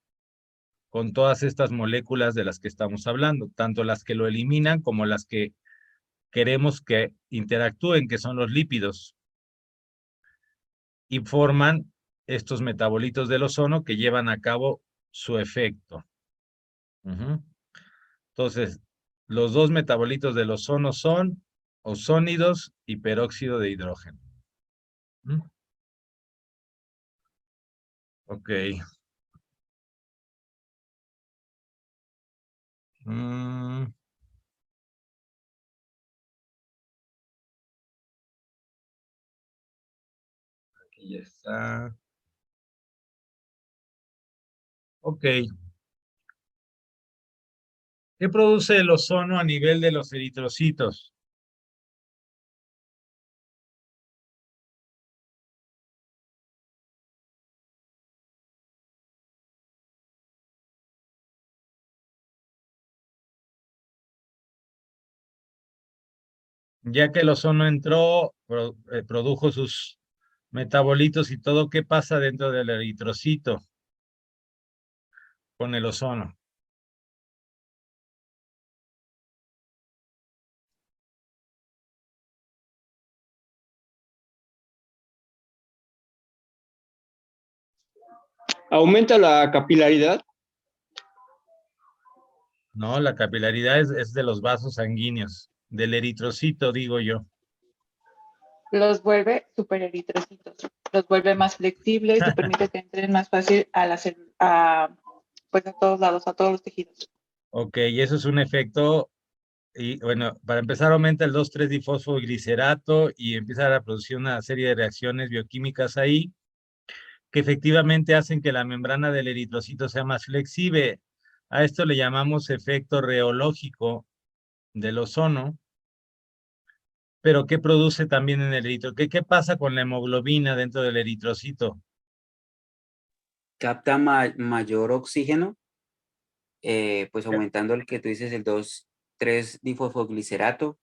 con todas estas moléculas de las que estamos hablando, tanto las que lo eliminan como las que queremos que interactúen, que son los lípidos, y forman estos metabolitos del ozono que llevan a cabo su efecto. Entonces, los dos metabolitos del ozono son ozónidos y peróxido de hidrógeno. Ok. Aquí ya está. Ok. ¿Qué produce el ozono a nivel de los eritrocitos? Ya que el ozono entró, produjo sus metabolitos y todo, ¿qué pasa dentro del eritrocito con el ozono? Aumenta la capilaridad. No, la capilaridad es de los vasos sanguíneos, del eritrocito, digo yo. Los vuelve supereritrocitos, los vuelve más flexibles y permite que entren más fácil pues a todos lados, a todos los tejidos. Ok, y eso es un efecto, y bueno, para empezar aumenta el 2,3-difosfoglicerato y empieza a producir una serie de reacciones bioquímicas ahí, que efectivamente hacen que la membrana del eritrocito sea más flexible. A esto le llamamos efecto reológico del ozono. Pero ¿qué produce también en el eritrocito? ¿Qué pasa con la hemoglobina dentro del eritrocito? Capta mayor oxígeno, pues aumentando el que tú dices, el 2,3-difosfoglicerato.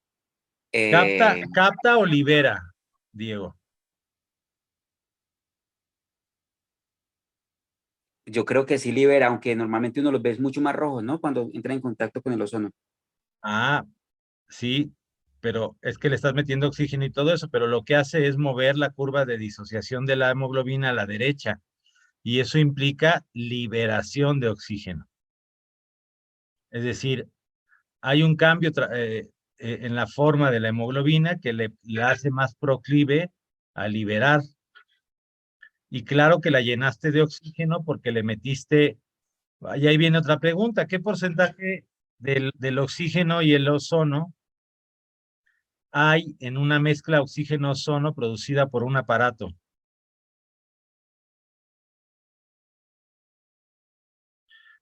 ¿Capta o libera, Diego? Yo creo que sí libera, aunque normalmente uno los ve mucho más rojos, ¿no? Cuando entra en contacto con el ozono. Ah, sí, pero es que le estás metiendo oxígeno y todo eso, pero lo que hace es mover la curva de disociación de la hemoglobina a la derecha, y eso implica liberación de oxígeno. Es decir, hay un cambio en la forma de la hemoglobina que le hace más proclive a liberar. Y claro que la llenaste de oxígeno porque le metiste, y ahí viene otra pregunta, ¿qué porcentaje del oxígeno y el ozono hay en una mezcla oxígeno-ozono producida por un aparato?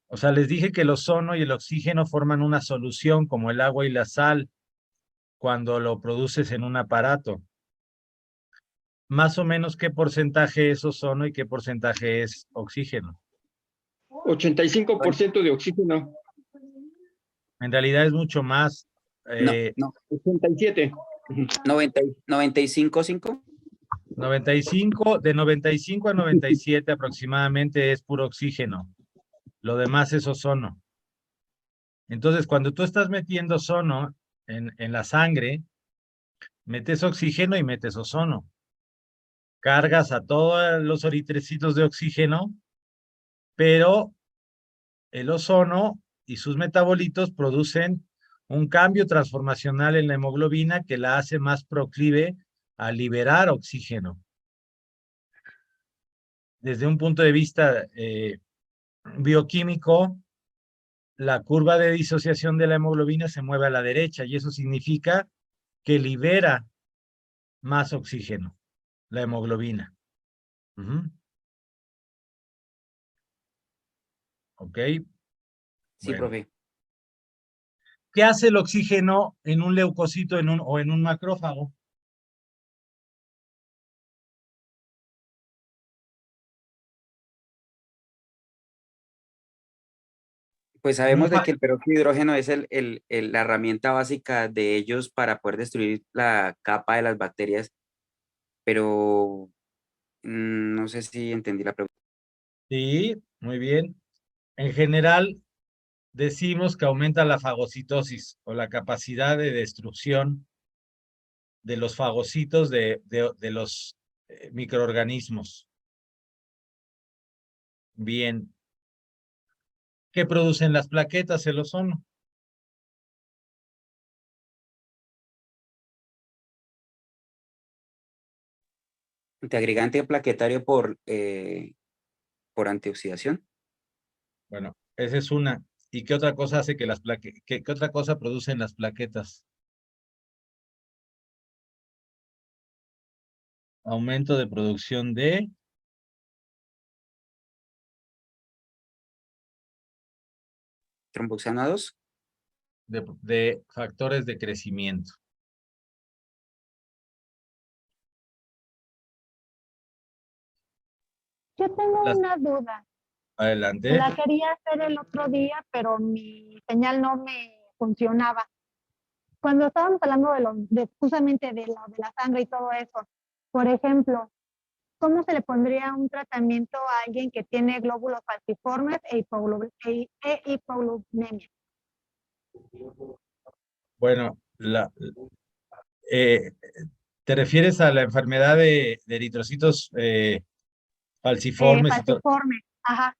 O sea, les dije que el ozono y el oxígeno forman una solución como el agua y la sal cuando lo produces en un aparato. Más o menos, ¿qué porcentaje es ozono y qué porcentaje es oxígeno? 85% de oxígeno. En realidad es mucho más. No, 87. 95,5. 95, de 95 a 97 aproximadamente es puro oxígeno. Lo demás es ozono. Entonces, cuando tú estás metiendo ozono en la sangre, metes oxígeno y metes ozono. Cargas a todos los eritrocitos de oxígeno, pero el ozono y sus metabolitos producen un cambio transformacional en la hemoglobina que la hace más proclive a liberar oxígeno. Desde un punto de vista bioquímico, la curva de disociación de la hemoglobina se mueve a la derecha y eso significa que libera más oxígeno. la hemoglobina. Ujú. Ok. Sí, Bueno. profe. ¿Qué hace el oxígeno en un leucocito o en un macrófago? Pues En un sabemos de fa- que el peróxido de hidrógeno es la herramienta básica de ellos para poder destruir la capa de las bacterias, pero no sé si entendí la pregunta. Sí, muy bien. En general, decimos que aumenta la fagocitosis o la capacidad de destrucción de los fagocitos de los microorganismos. Bien. ¿Qué producen las plaquetas, el ozono? Antiagregante plaquetario por antioxidación. Bueno, esa es una. ¿Y qué otra cosa hace que qué otra cosa producen las plaquetas? Aumento de producción Tromboxanados. de factores de crecimiento. Yo tengo Las- una duda. Adelante. La quería hacer el otro día, pero mi señal no me funcionaba. Cuando estábamos hablando justamente de la sangre y todo eso, por ejemplo, ¿cómo se le pondría un tratamiento a alguien que tiene glóbulos falciformes e hipoglucemia? Bueno, eh, ¿te refieres a la enfermedad de eritrocitos falciformes y todo? Falciforme, ajá.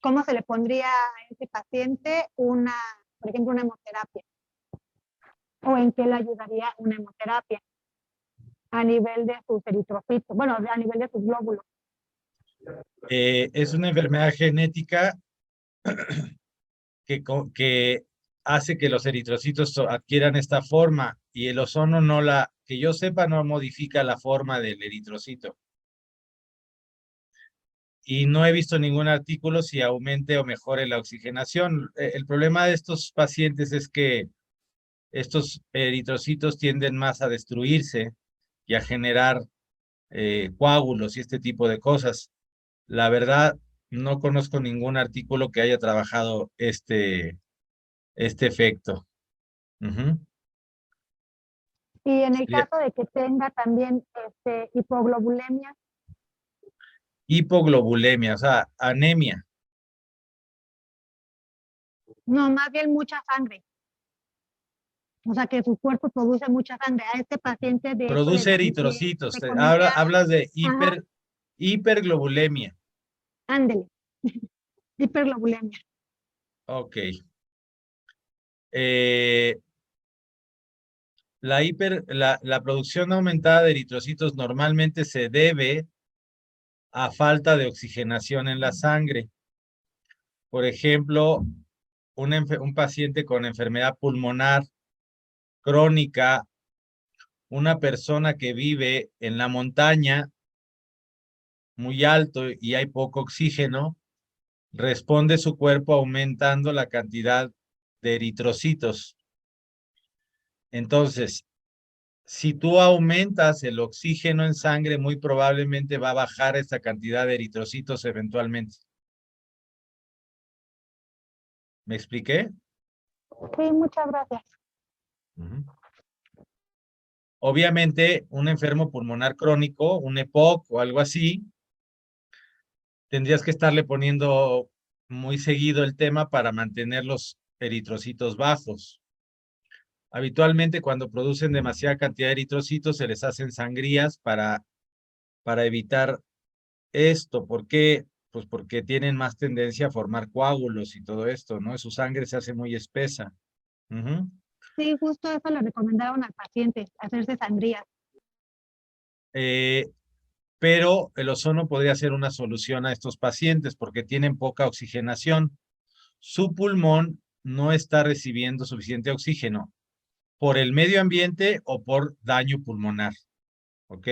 ¿Cómo se le pondría a ese paciente por ejemplo, una hemoterapia? ¿O en qué le ayudaría una hemoterapia a nivel de sus eritrocitos? Bueno, a nivel de sus glóbulos. Es una enfermedad genética que hace que los eritrocitos adquieran esta forma y el ozono que yo sepa, no modifica la forma del eritrocito. Y no he visto ningún artículo si aumente o mejore la oxigenación. El problema de estos pacientes es que estos eritrocitos tienden más a destruirse y a generar coágulos y este tipo de cosas. La verdad, no conozco ningún artículo que haya trabajado este efecto. Ujú. Y en el Sería caso de que tenga también hipoglobulemia, hipoglobulemia, o sea, anemia. no, más bien mucha sangre. O sea, que su cuerpo produce mucha sangre. A este paciente, de hecho, Produce eritrocitos. le comenté Hablas de ajá, hiperglobulemia. ándele, hiperglobulemia. Ok. Eh, la producción aumentada de eritrocitos normalmente se debe a falta de oxigenación en la sangre. Por ejemplo, un paciente con enfermedad pulmonar crónica, una persona que vive en la montaña muy alto y hay poco oxígeno, responde su cuerpo aumentando la cantidad de eritrocitos. Entonces, si tú aumentas el oxígeno en sangre, muy probablemente va a bajar esta cantidad de eritrocitos eventualmente. ¿Me expliqué? Sí, muchas gracias. Ujú. Obviamente, un enfermo pulmonar crónico, un EPOC o algo así, tendrías que estarle poniendo muy seguido el tema para mantener los eritrocitos bajos. Habitualmente, cuando producen demasiada cantidad de eritrocitos, se les hacen sangrías para evitar esto. ¿Por qué? Pues porque tienen más tendencia a formar coágulos y todo esto, ¿no? Su sangre se hace muy espesa. Ujú. Sí, justo eso le recomendaron al paciente, hacerse sangrías. Eh, pero el ozono podría ser una solución a estos pacientes porque tienen poca oxigenación. Su pulmón no está recibiendo suficiente oxígeno por el medio ambiente o por daño pulmonar. ¿Ok?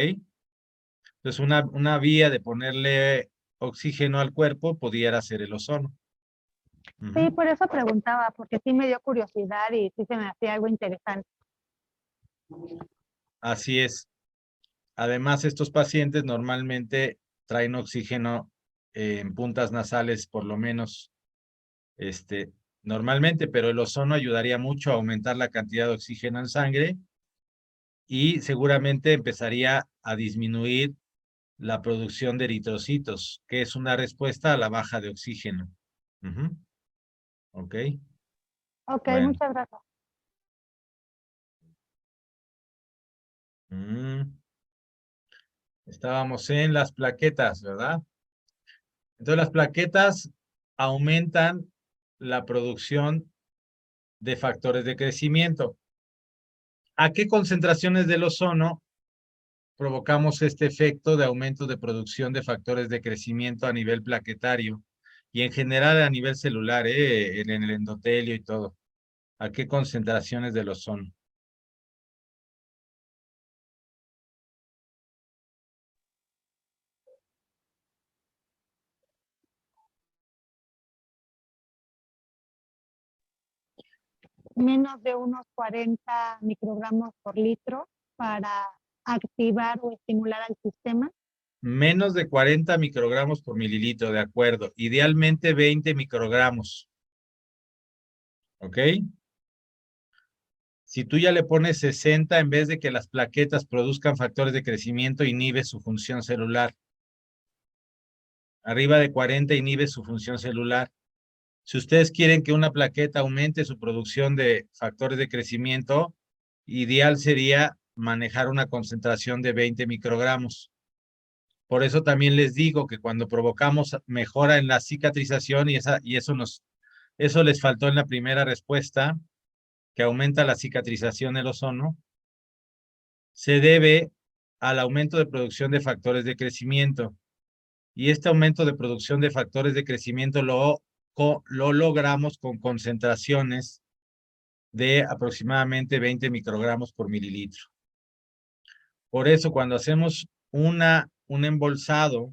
Entonces, una vía de ponerle oxígeno al cuerpo pudiera ser el ozono. Sí, por eso preguntaba, porque sí me dio curiosidad y sí se me hacía algo interesante. Así es. Además, estos pacientes normalmente traen oxígeno en puntas nasales, por lo menos, normalmente, pero el ozono ayudaría mucho a aumentar la cantidad de oxígeno en sangre y seguramente empezaría a disminuir la producción de eritrocitos, que es una respuesta a la baja de oxígeno. Ujú. Ok. Ok, Bueno. muchas gracias. Estábamos en las plaquetas, ¿verdad? Entonces las plaquetas aumentan la producción de factores de crecimiento. ¿A qué concentraciones del ozono provocamos este efecto de aumento de producción de factores de crecimiento a nivel plaquetario y en general a nivel celular, en el endotelio y todo? ¿A qué concentraciones del ozono? Menos de unos 40 microgramos por litro para activar o estimular al sistema. Menos de 40 microgramos por mililitro, de acuerdo. Idealmente 20 microgramos. ¿Ok? Si tú ya le pones 60, en vez de que las plaquetas produzcan factores de crecimiento, inhibe su función celular. Arriba de 40 inhibe su función celular. Si ustedes quieren que una plaqueta aumente su producción de factores de crecimiento, ideal sería manejar una concentración de 20 microgramos. Por eso también les digo que cuando provocamos mejora en la cicatrización, y eso les faltó en la primera respuesta, que aumenta la cicatrización del ozono, se debe al aumento de producción de factores de crecimiento. Y este aumento de producción de factores de crecimiento lo logramos con concentraciones de aproximadamente 20 microgramos por mililitro. Por eso, cuando hacemos un embolsado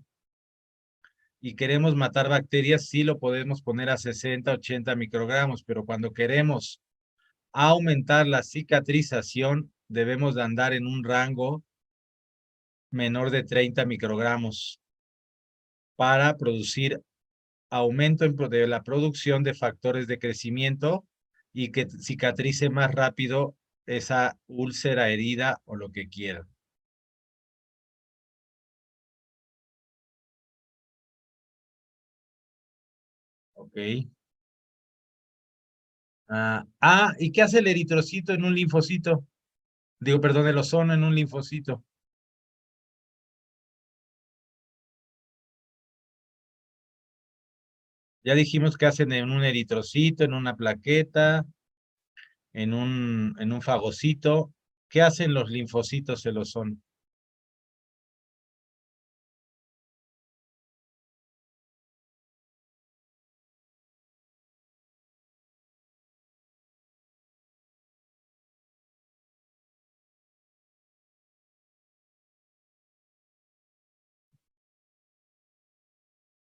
y queremos matar bacterias, sí lo podemos poner a 60, 80 microgramos, pero cuando queremos aumentar la cicatrización, debemos de andar en un rango menor de 30 microgramos para producir aumento de la producción de factores de crecimiento y que cicatrice más rápido esa úlcera, herida o lo que quieran. Ok. ¿Y qué hace el eritrocito en un linfocito? Digo, perdón, el ozono en un linfocito. Ya dijimos que hacen en un eritrocito, en una plaqueta, en un fagocito. ¿Qué hacen los linfocitos el ozono?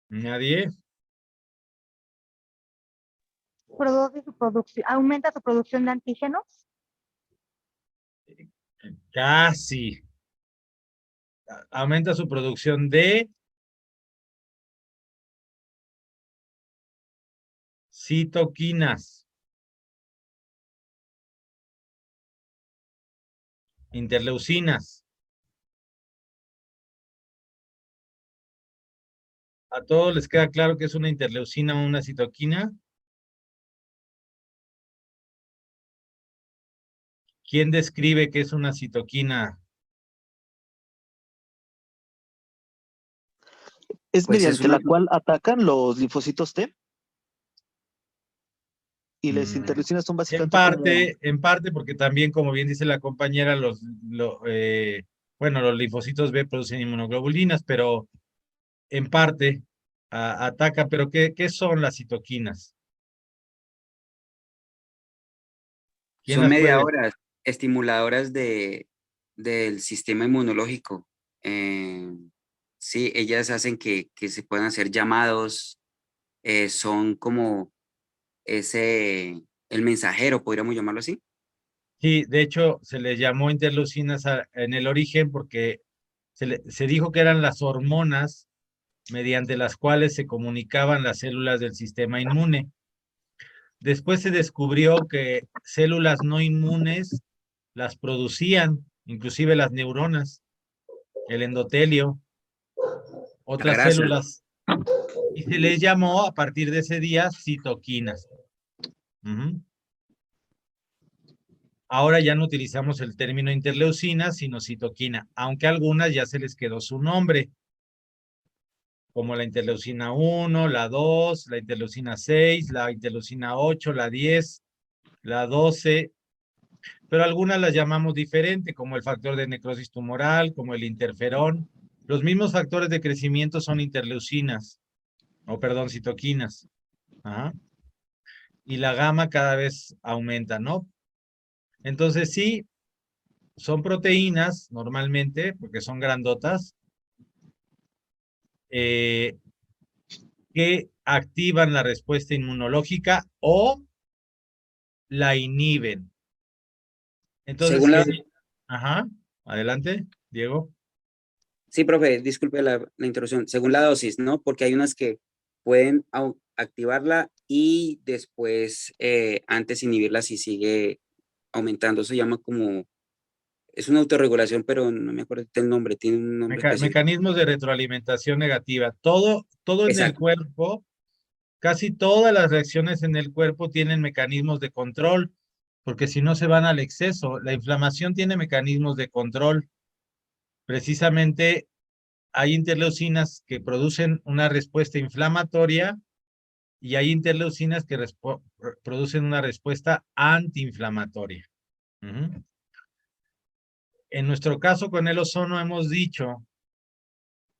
¿Nadie? Aumenta su producción de antígenos. Casi. Aumenta su producción de citoquinas, interleucinas. ¿A todos les queda claro que es una interleucina o una citoquina? ¿Quién describe qué es una citoquina? ¿Es Pues es mediante una, la cual atacan los linfocitos T? Y las Mm, interleucinas son En básicamente parte, porque también, como bien dice la compañera, los linfocitos B producen inmunoglobulinas, pero en parte ataca. Pero ¿qué son las citoquinas? ¿Quién son las puede? mediadoras, estimuladoras del sistema inmunológico. Sí, ellas hacen que se puedan hacer llamados, son como el mensajero, podríamos llamarlo así. Sí, de hecho, se les llamó interleucinas en el origen porque se dijo que eran las hormonas mediante las cuales se comunicaban las células del sistema inmune. Después se descubrió que células no inmunes las producían, inclusive las neuronas, el endotelio, otras grasa. células, y se les llamó a partir de ese día citoquinas. Ahora ya no utilizamos el término interleucina, sino citoquina, aunque a algunas ya se les quedó su nombre, como la interleucina 1, la 2, la interleucina 6, la interleucina 8, la 10, la 12, pero algunas las llamamos diferente, como el factor de necrosis tumoral, como el interferón. Los mismos factores de crecimiento son interleucinas, o perdón, citoquinas. Ajá. Y la gama cada vez aumenta, ¿no? Entonces sí, son proteínas normalmente, porque son grandotas, que activan la respuesta inmunológica o la inhiben. Entonces, Según la... Ajá, adelante, Diego. Sí, profe, disculpe la interrupción. Según la dosis, ¿no? Porque hay unas que pueden activarla y después, antes inhibirla si sigue aumentando. Eso se llama como... Es una autorregulación, pero no me acuerdo el nombre. Tiene un nombre específico. Mecanismos de retroalimentación negativa. Todo en el Exacto. cuerpo, casi todas las reacciones en el cuerpo tienen mecanismos de control, porque si no se van al exceso. La inflamación tiene mecanismos de control. Precisamente hay interleucinas que producen una respuesta inflamatoria y hay interleucinas que producen una respuesta antiinflamatoria. En nuestro caso con el ozono hemos dicho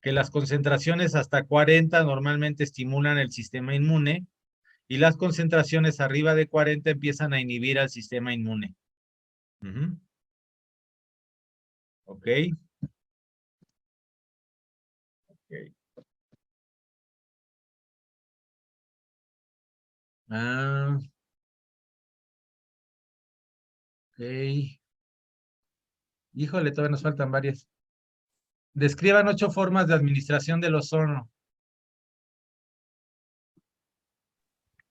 que las concentraciones hasta 40 normalmente estimulan el sistema inmune y las concentraciones arriba de 40 empiezan a inhibir al sistema inmune. ¿Ok? Okay. Ok. Híjole, todavía nos faltan varias. Describan 8 formas de administración del ozono.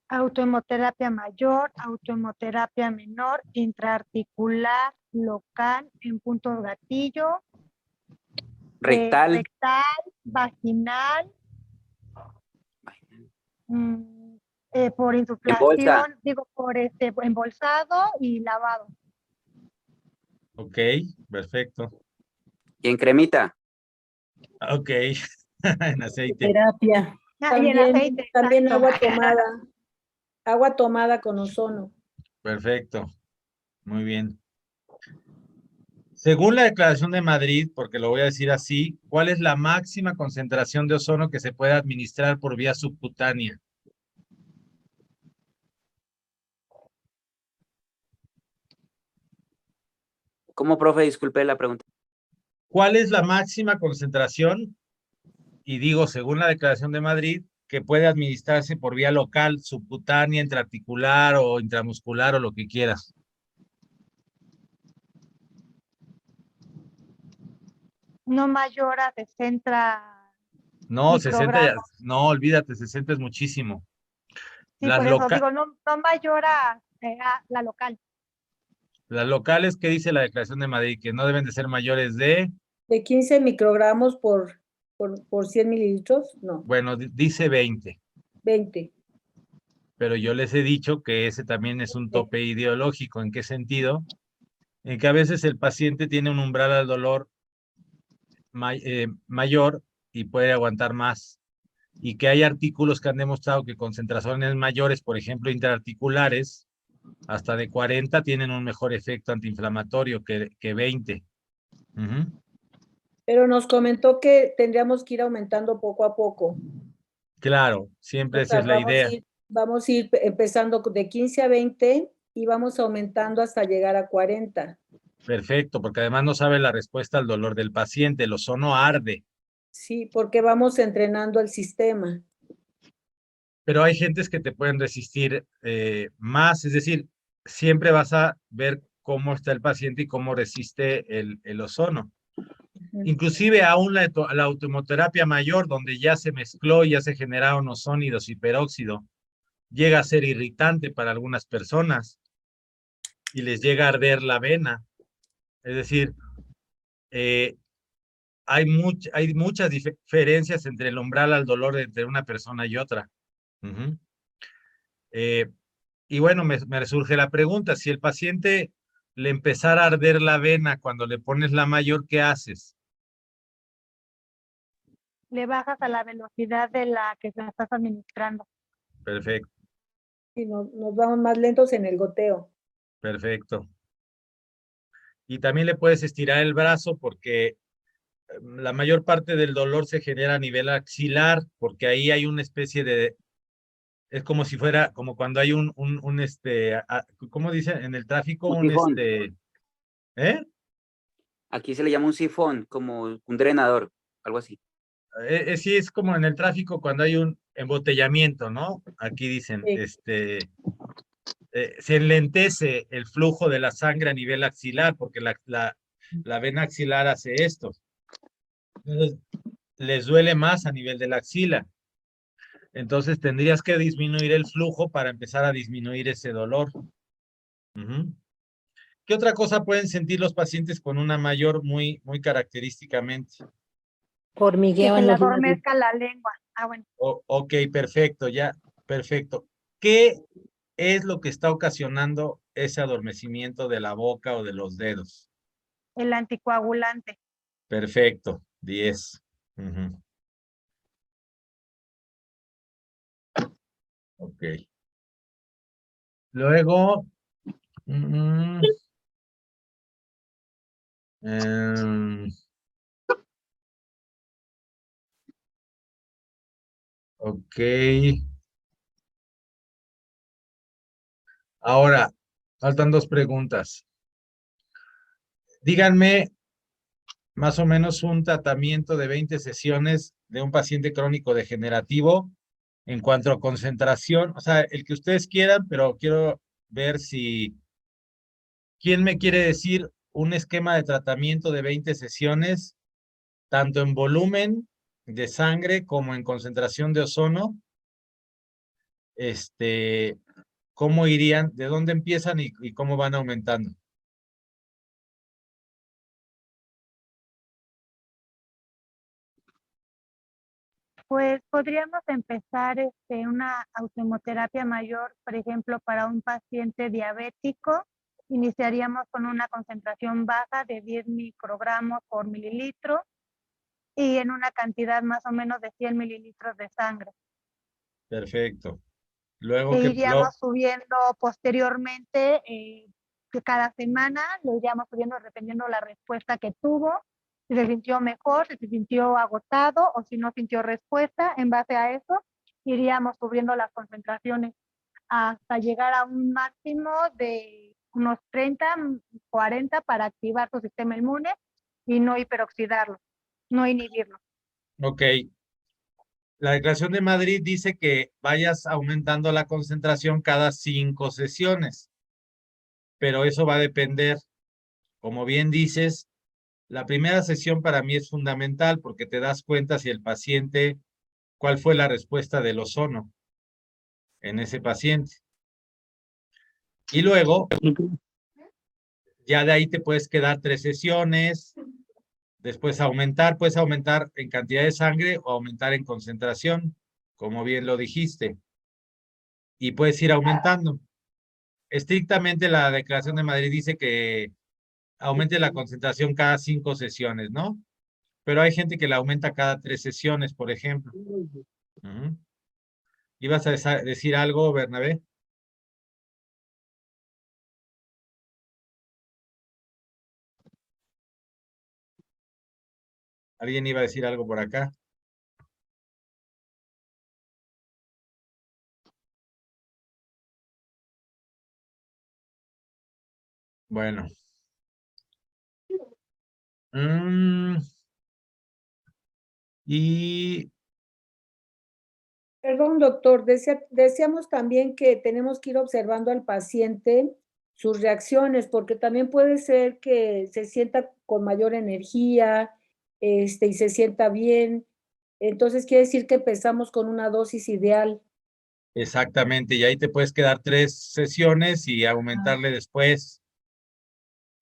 Autohemoterapia mayor, autohemoterapia menor, intraarticular, local, en puntos gatillo, Rectal. vaginal, por Embolsa. insuflación, por embolsado y lavado. Ok, perfecto. ¿Y en cremita? Ok, en aceite. Terapia. Y en aceite. También exacto. agua tomada. Agua tomada con ozono. Perfecto, muy bien. Según la Declaración de Madrid, porque lo voy a decir así, ¿cuál es la máxima concentración de ozono que se puede administrar por vía subcutánea? ¿Cómo, profe? Disculpe la pregunta. ¿Cuál es la máxima concentración? Y digo, según la Declaración de Madrid, que puede administrarse por vía local, subcutánea, intraarticular o intramuscular o lo que quieras. No mayor a 60 No, 60 ya, microgramos. no, olvídate, 60 es muchísimo. Sí, Las por eso digo, no mayor a la local. Las locales, ¿qué dice la Declaración de Madrid? Que no deben de ser mayores de... De 15 microgramos por 100 mililitros, no, Bueno, dice 20. 20. Pero yo les he dicho que ese también es un tope ideológico. ¿En qué sentido? En que a veces el paciente tiene un umbral al dolor mayor y puede aguantar más. Y que hay artículos que han demostrado que concentraciones mayores, por ejemplo, intraarticulares, hasta de 40, tienen un mejor efecto antiinflamatorio que 20. Pero nos comentó que tendríamos que ir aumentando poco a poco. Claro, siempre O sea, esa es la idea. Vamos a ir empezando de 15 a 20 y vamos aumentando hasta llegar a 40. Perfecto, porque además no sabe la respuesta al dolor del paciente, el ozono arde. Sí, porque vamos entrenando el sistema. Pero hay gentes que te pueden resistir más, es decir, siempre vas a ver cómo está el paciente y cómo resiste el ozono. Ujú. Inclusive aún la automoterapia mayor, donde ya se mezcló y ya se generaron ozónidos y peróxido, llega a ser irritante para algunas personas y les llega a arder la vena. Es decir, eh, hay muchas diferencias entre el umbral al dolor entre una persona y otra. Ujú. Eh, y bueno, me surge la pregunta, si el paciente le empezara a arder la vena cuando le pones la mayor, ¿qué haces? Le bajas a la velocidad de la que se la estás administrando. Perfecto, Y nos vamos más lentos en el goteo. perfecto. Y también le puedes estirar el brazo porque la mayor parte del dolor se genera a nivel axilar, porque ahí hay una especie de, es como si fuera, como cuando hay ¿cómo dicen? En el tráfico, Un sifón. ¿eh? Aquí se le llama un sifón, como un drenador, algo así. Sí, es como en el tráfico cuando hay un embotellamiento, ¿no? Aquí dicen, Sí. se enlentece el flujo de la sangre a nivel axilar, porque la vena axilar hace esto. Entonces, les duele más a nivel de la axila. Entonces, tendrías que disminuir el flujo para empezar a disminuir ese dolor. Ujú. ¿Qué otra cosa pueden sentir los pacientes con una mayor muy característicamente? Que Hormigueo se en le los labios. adormezca la lengua. Ah, bueno, Ok, perfecto, ya, perfecto. ¿Qué es lo que está ocasionando ese adormecimiento de la boca o de los dedos? el anticoagulante. Perfecto, 10. Ujú. Ok. Luego, mm, em, ok. Ahora, faltan dos preguntas. Díganme más o menos un tratamiento de 20 sesiones de un paciente crónico degenerativo en cuanto a concentración, o sea, el que ustedes quieran, pero quiero ver si, ¿quién me quiere decir un esquema de tratamiento de 20 sesiones, tanto en volumen de sangre como en concentración de ozono? Este, ¿Cómo irían? ¿De dónde empiezan y cómo van aumentando? Pues podríamos empezar una autohemoterapia mayor, por ejemplo, para un paciente diabético. Iniciaríamos con una concentración baja de 10 microgramos por mililitro y en una cantidad más o menos de 100 mililitros de sangre. Perfecto. Luego E que iríamos subiendo posteriormente, que cada semana lo iríamos subiendo dependiendo la respuesta que tuvo, si se sintió mejor, si se sintió agotado o si no sintió respuesta. En base a eso, iríamos subiendo las concentraciones hasta llegar a un máximo de unos 30, 40 para activar su sistema inmune y no hiperoxidarlo, no inhibirlo. ok, la Declaración de Madrid dice que vayas aumentando la concentración cada 5 sesiones, pero eso va a depender, como bien dices, la primera sesión para mí es fundamental porque te das cuenta si el paciente, cuál fue la respuesta del ozono en ese paciente. Y luego, ya de ahí te puedes quedar 3 sesiones, después puedes aumentar en cantidad de sangre o aumentar en concentración, como bien lo dijiste, y puedes ir aumentando. Estrictamente la Declaración de Madrid dice que aumente la concentración cada 5 sesiones, ¿no? Pero hay gente que la aumenta cada 3 sesiones, por ejemplo. Ujú. ¿Ibas a decir algo, Bernabé? ¿Alguien iba a decir algo por acá? Bueno, Mm, y Perdón, doctor, decíamos también que tenemos que ir observando al paciente sus reacciones, porque también puede ser que se sienta con mayor energía, y se sienta bien. Entonces quiere decir que empezamos con una dosis ideal. exactamente, y ahí te puedes quedar 3 sesiones y aumentarle después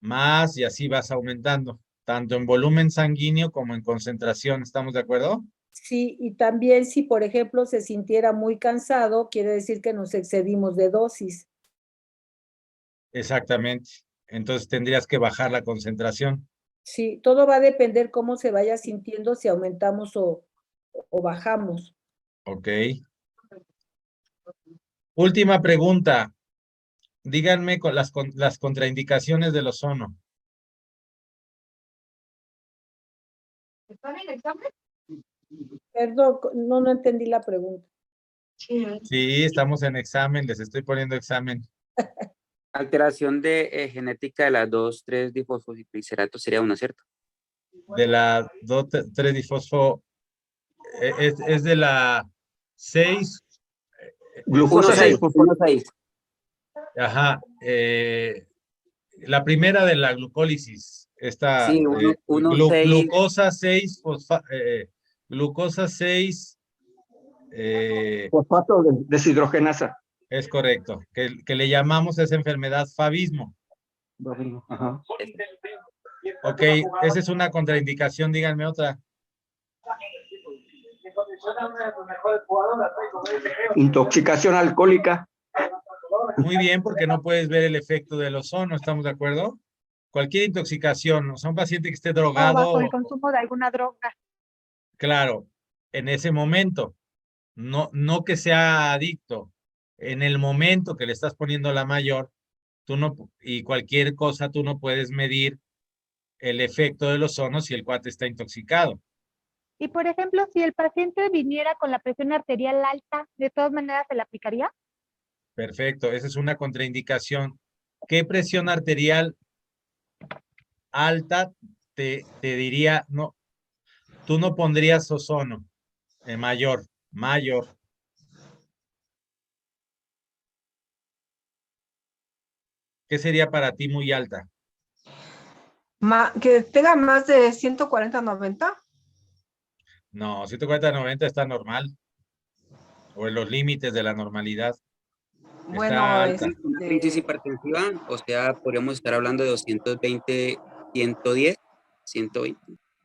más y así vas aumentando, tanto en volumen sanguíneo como en concentración. ¿Estamos de acuerdo? Sí, y también si, por ejemplo, se sintiera muy cansado, quiere decir que nos excedimos de dosis. Exactamente. Entonces tendrías que bajar la concentración. Sí, todo va a depender cómo se vaya sintiendo, si aumentamos o bajamos. Ok. Última pregunta. Díganme las contraindicaciones del ozono. ¿Están en examen? Perdón, no entendí la pregunta. Sí, estamos en examen, les estoy poniendo examen. Alteración de genética de las 2,3-difosfoglicerato sería una, ¿cierto? De la 2,3-difosfo, es de la 6. Glucosa 1,6, 6. 1,6. Ajá. La primera de la glucólisis. Esta Sí, 1,6. glucosa 6, glucosa 6, Fosfato de deshidrogenasa. es correcto, que le llamamos esa enfermedad favismo. Ajá. Ok, esa es una contraindicación, díganme otra. Intoxicación alcohólica. Muy bien, porque no puedes ver el efecto del ozono, ¿estamos de acuerdo? Cualquier intoxicación, o sea, un paciente que esté O drogado, bajo el consumo de alguna droga. claro, en ese momento, no que sea adicto, en el momento que le estás poniendo la mayor, tú no, y cualquier cosa, tú no puedes medir el efecto del ozono si el cuate está intoxicado. Y por ejemplo, si el paciente viniera con la presión arterial alta, ¿de todas maneras se le aplicaría? Perfecto, esa es una contraindicación. ¿Qué presión arterial alta te diría? No, tú no pondrías ozono mayor. ¿Qué sería para ti muy alta? Que tenga más de 140-90. No, 140-90 está normal, o en los límites de la normalidad. Está Bueno, alta. Una crisis hipertensiva, o sea, podríamos estar hablando de 220, 110, 120.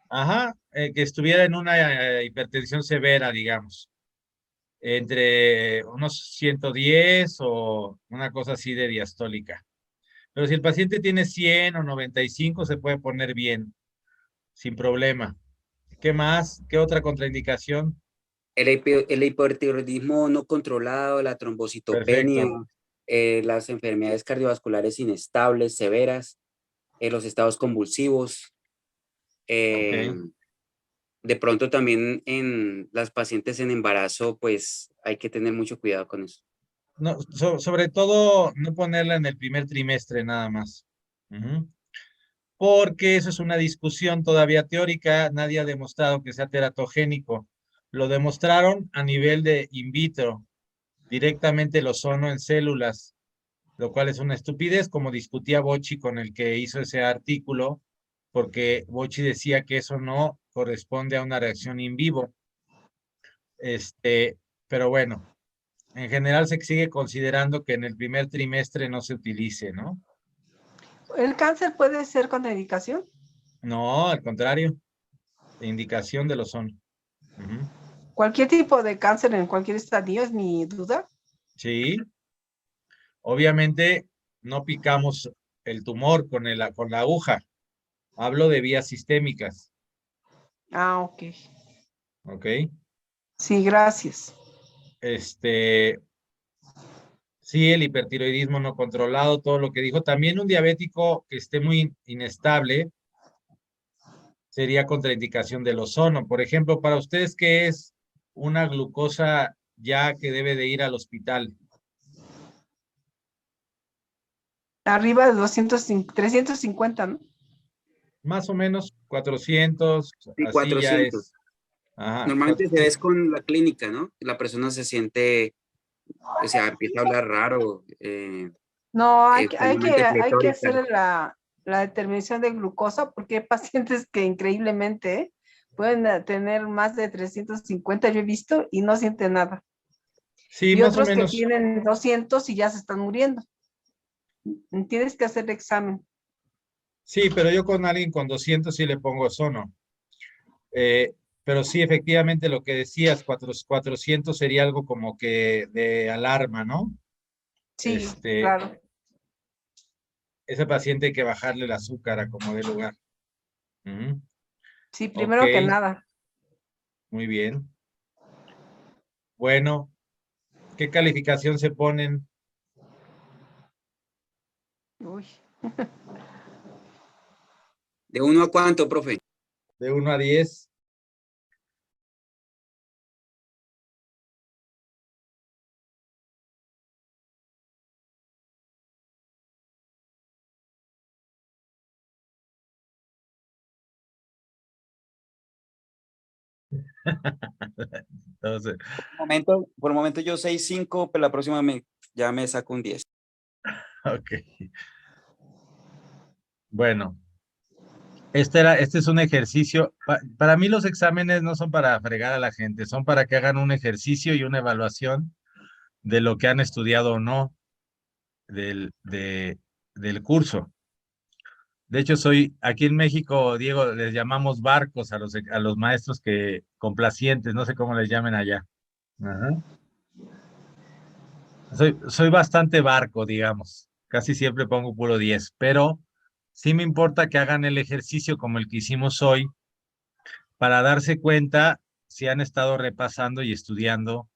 Ajá, que estuviera en una hipertensión severa, digamos, entre unos 110 o una cosa así de diastólica. Pero si el paciente tiene 100 o 95, se puede poner bien, sin problema. ¿Qué más? ¿Qué otra contraindicación? El hipotiroidismo no controlado, la trombocitopenia, Perfecto. las enfermedades cardiovasculares inestables, severas, los estados convulsivos. Ok. De pronto también en las pacientes en embarazo, pues hay que tener mucho cuidado con eso. No, sobre todo, no ponerla en el primer trimestre nada más. Ujú. Porque eso es una discusión todavía teórica, nadie ha demostrado que sea teratogénico. Lo demostraron a nivel de in vitro, directamente el ozono en células, lo cual es una estupidez, como discutía Bocci con el que hizo ese artículo, porque Bocci decía que eso no corresponde a una reacción in vivo. Pero bueno, en general se sigue considerando que en el primer trimestre no se utilice, ¿no? ¿El cáncer puede ser contraindicación? No, al contrario, indicación del ozono. Ujú. Cualquier tipo de cáncer en cualquier estadio es mi duda. Sí, obviamente no picamos el tumor con la aguja. Hablo de vías sistémicas, Ah, ok. ¿ok? Sí, gracias. Sí, el hipertiroidismo no controlado, todo lo que dijo. También un diabético que esté muy inestable sería contraindicación del ozono. Por ejemplo, para ustedes, ¿qué es una glucosa ya que debe de ir al hospital? Arriba de 350, ¿no? Más o menos 400, Sí, así ya 400. es. Ajá, Normalmente se ves con la clínica, ¿no? La persona se siente, o sea, empieza a hablar raro. No, normalmente hay que pletórica. hacer la determinación de glucosa porque hay pacientes que increíblemente pueden tener más de 350, yo he visto, y no sienten nada. sí, Y más o otros que menos. tienen 200 y ya se están muriendo. Tienes que hacer el examen. Sí, pero yo con alguien con 200 sí le pongo ozono. Pero sí, efectivamente, lo que decías, 400 sería algo como que de alarma, ¿no? Sí, Este, claro. ese paciente hay que bajarle el azúcar a como de lugar. Ujú. Sí, Ok, primero que nada. muy bien. Bueno, ¿qué calificación se ponen? Uy. ¿De 1 a cuánto, profe? De 1 a 10. Entonces, Por el momento yo 6.5, pero la próxima ya me saco un 10. ok. Bueno, este es un ejercicio. Para mí los exámenes no son para fregar a la gente, son para que hagan un ejercicio y una evaluación de lo que han estudiado o no del curso. De hecho, aquí en México, Diego, les llamamos barcos a los maestros complacientes, no sé cómo les llamen allá. Ajá. Soy bastante barco, digamos. Casi siempre pongo puro 10, pero sí me importa que hagan el ejercicio como el que hicimos hoy para darse cuenta si han estado repasando y estudiando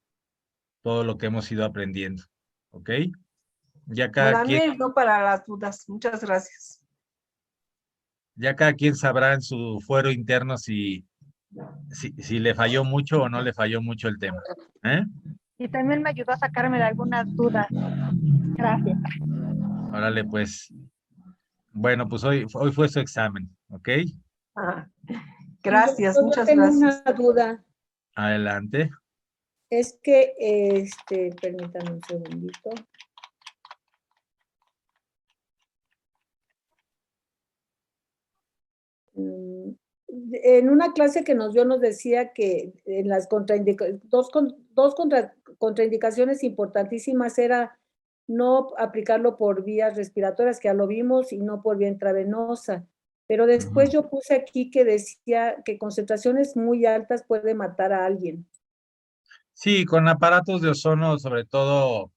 todo lo que hemos ido aprendiendo. ¿Ok? Ya cada Bueno, a mí quien, no para las dudas. Muchas gracias. ya cada quien sabrá en su fuero interno si le falló mucho o no le falló mucho el tema. ¿Eh? Y también me ayudó a sacarme de algunas dudas. Gracias. Órale, pues. Bueno, pues hoy fue su examen, ¿ok? Ah, Y gracias, yo muchas tengo gracias. una duda. Adelante. Es que, permítame un segundito. En una clase que nos dio nos decía que en las contraindicaciones importantísimas era no aplicarlo por vías respiratorias, que ya lo vimos, y no por vía intravenosa. Pero después yo puse aquí que decía que concentraciones muy altas puede matar a alguien. Sí, con aparatos de ozono, sobre todo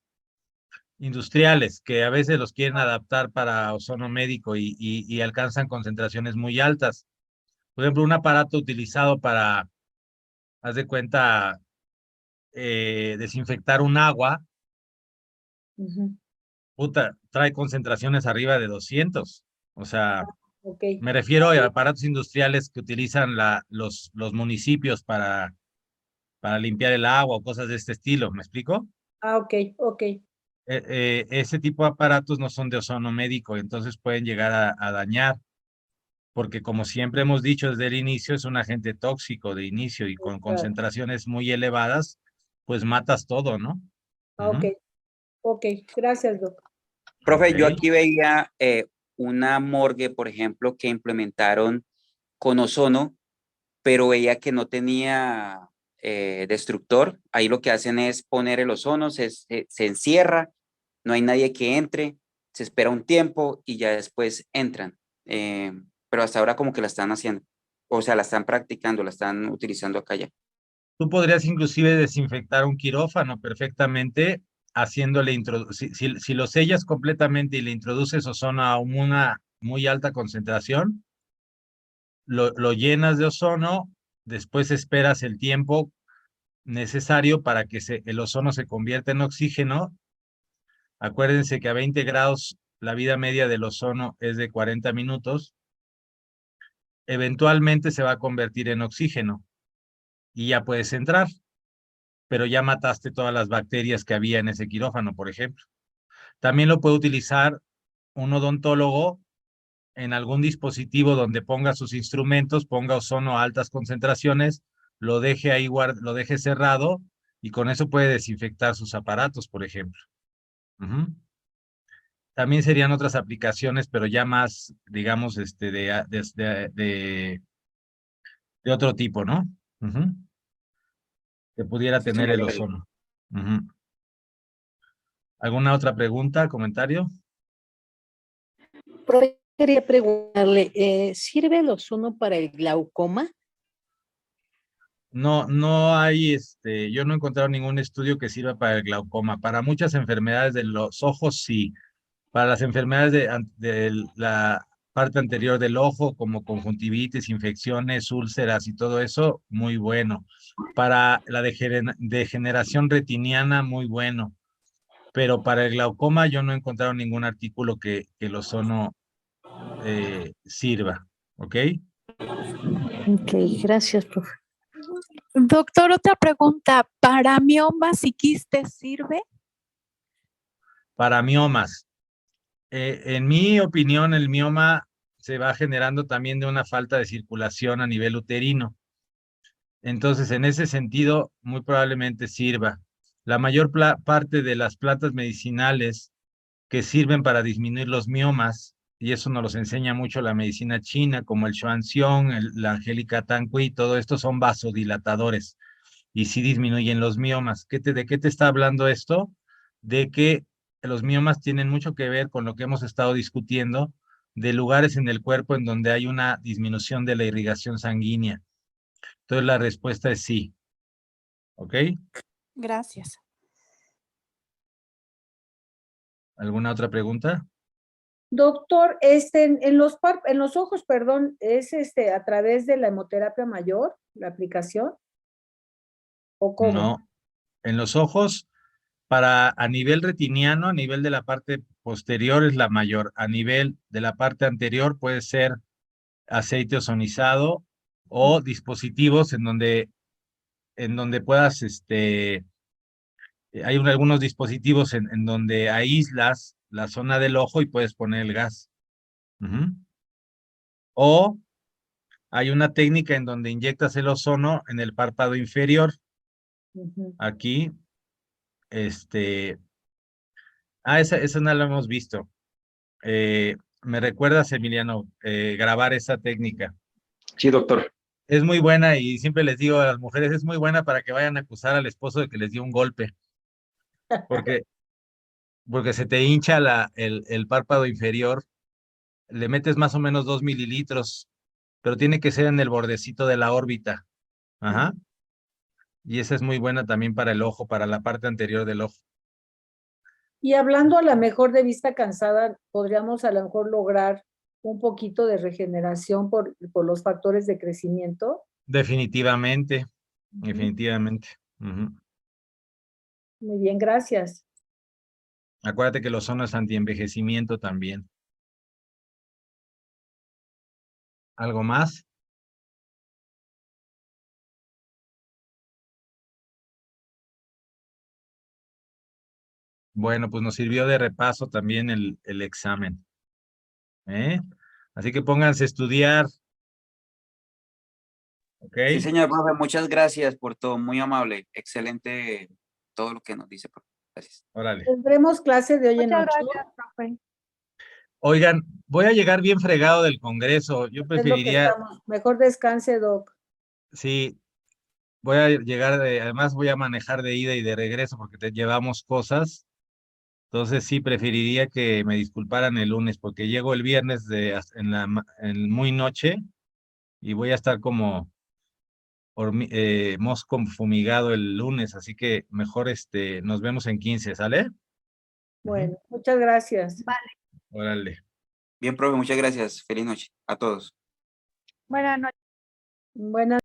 industriales, que a veces los quieren adaptar para ozono médico y alcanzan concentraciones muy altas. Por ejemplo, un aparato utilizado para, haz de cuenta, desinfectar un agua, Ujú. puta, trae concentraciones arriba de 200. O sea, Ok. me refiero a aparatos industriales que utilizan los municipios para limpiar el agua o cosas de este estilo. ¿Me explico? Ah, ok, ok. Ese tipo de aparatos no son de ozono médico, entonces pueden llegar a dañar, porque como siempre hemos dicho desde el inicio, es un agente tóxico de inicio y con Claro. concentraciones muy elevadas, pues matas todo, ¿no? Ah, ok. Ujú. Ok, gracias, doctor. Profe, yo Ok. aquí veía una morgue, por ejemplo, que implementaron con ozono, pero veía que no tenía destructor. Ahí lo que hacen es poner el ozono, se encierra, no hay nadie que entre, se espera un tiempo y ya después entran. Pero hasta ahora como que la están haciendo, o sea, la están practicando, la están utilizando acá ya. Tú podrías inclusive desinfectar un quirófano perfectamente haciéndole, si lo sellas completamente y le introduces ozono a una muy alta concentración, lo llenas de ozono, después esperas el tiempo necesario para que el ozono se convierta en oxígeno. Acuérdense que a 20 grados la vida media del ozono es de 40 minutos. Eventualmente se va a convertir en oxígeno y ya puedes entrar, pero ya mataste todas las bacterias que había en ese quirófano, por ejemplo. También lo puede utilizar un odontólogo en algún dispositivo donde ponga sus instrumentos, ponga ozono a altas concentraciones, lo deje ahí, lo deje cerrado y con eso puede desinfectar sus aparatos, por ejemplo. Ujú. También serían otras aplicaciones, pero ya más, digamos, de otro tipo, ¿no? Ujú. Que pudiera Sí, tener señor. el ozono. Ujú. ¿Alguna otra pregunta, comentario? Profe, quería preguntarle, ¿sirve el ozono para el glaucoma? No, no hay, yo no he encontrado ningún estudio que sirva para el glaucoma. Para muchas enfermedades de los ojos, sí. Para las enfermedades de la parte anterior del ojo, como conjuntivitis, infecciones, úlceras y todo eso, muy bueno. Para la degeneración retiniana, muy bueno. Pero para el glaucoma yo no he encontrado ningún artículo que el ozono sirva. ¿Ok? Ok, gracias, profe. Doctor, otra pregunta. ¿Para miomas y quistes sirve? Para miomas. En mi opinión, el mioma se va generando también de una falta de circulación a nivel uterino. Entonces, en ese sentido, muy probablemente sirva. La mayor parte de las plantas medicinales que sirven para disminuir los miomas, y eso nos los enseña mucho la medicina china, como el xuanxiong, la angélica tangui, todo esto son vasodilatadores y sí disminuyen los miomas. ¿De qué te está hablando esto? De que los miomas tienen mucho que ver con lo que hemos estado discutiendo de lugares en el cuerpo en donde hay una disminución de la irrigación sanguínea. Entonces la respuesta es sí. ¿Ok? Gracias. ¿Alguna otra pregunta? Doctor, en los ojos, perdón, ¿es a través de la hemoterapia mayor, la aplicación? ¿O cómo? No. En los ojos, a nivel retiniano, a nivel de la parte posterior es la mayor. A nivel de la parte anterior puede ser aceite ozonizado o dispositivos en donde puedas, hay algunos dispositivos en donde aíslas la zona del ojo y puedes poner el gas. Ujú. O hay una técnica en donde inyectas el ozono en el párpado inferior. Ujú. Aquí, esa no la hemos visto. ¿Me recuerdas, Emiliano, grabar esa técnica? Sí, doctor. Es muy buena y siempre les digo a las mujeres, es muy buena para que vayan a acusar al esposo de que les dio un golpe, porque, porque se te hincha el párpado inferior, le metes más o menos 2 mililitros, pero tiene que ser en el bordecito de la órbita. Ajá. Y esa es muy buena también para el ojo, para la parte anterior del ojo. Y hablando a lo mejor de vista cansada, podríamos a lo mejor lograr un poquito de regeneración por los factores de crecimiento. Definitivamente, Ujú. definitivamente. Ujú. Muy bien, gracias. Acuérdate que el ozono es antienvejecimiento también. ¿Algo más? Bueno, pues nos sirvió de repaso también el examen. ¿Eh? Así que pónganse a estudiar. ¿Ok? Sí, señor profe, muchas gracias por todo, muy amable, excelente todo lo que nos dice, profe. Gracias. Órale. Tendremos clase de hoy en Muchas 8. gracias, profe. Oigan, voy a llegar bien fregado del Congreso. Yo Es lo que preferiría, estamos. Mejor descanse, Doc. sí, voy a llegar además voy a manejar de ida y de regreso porque te llevamos cosas. Entonces sí, preferiría que me disculparan el lunes porque llego el viernes en muy noche y voy a estar como mosco fumigado el lunes, así que mejor nos vemos en 15, ¿sale? Bueno, muchas gracias. Órale. Bien, profe, muchas gracias, feliz noche a todos. Buenas noches. Buenas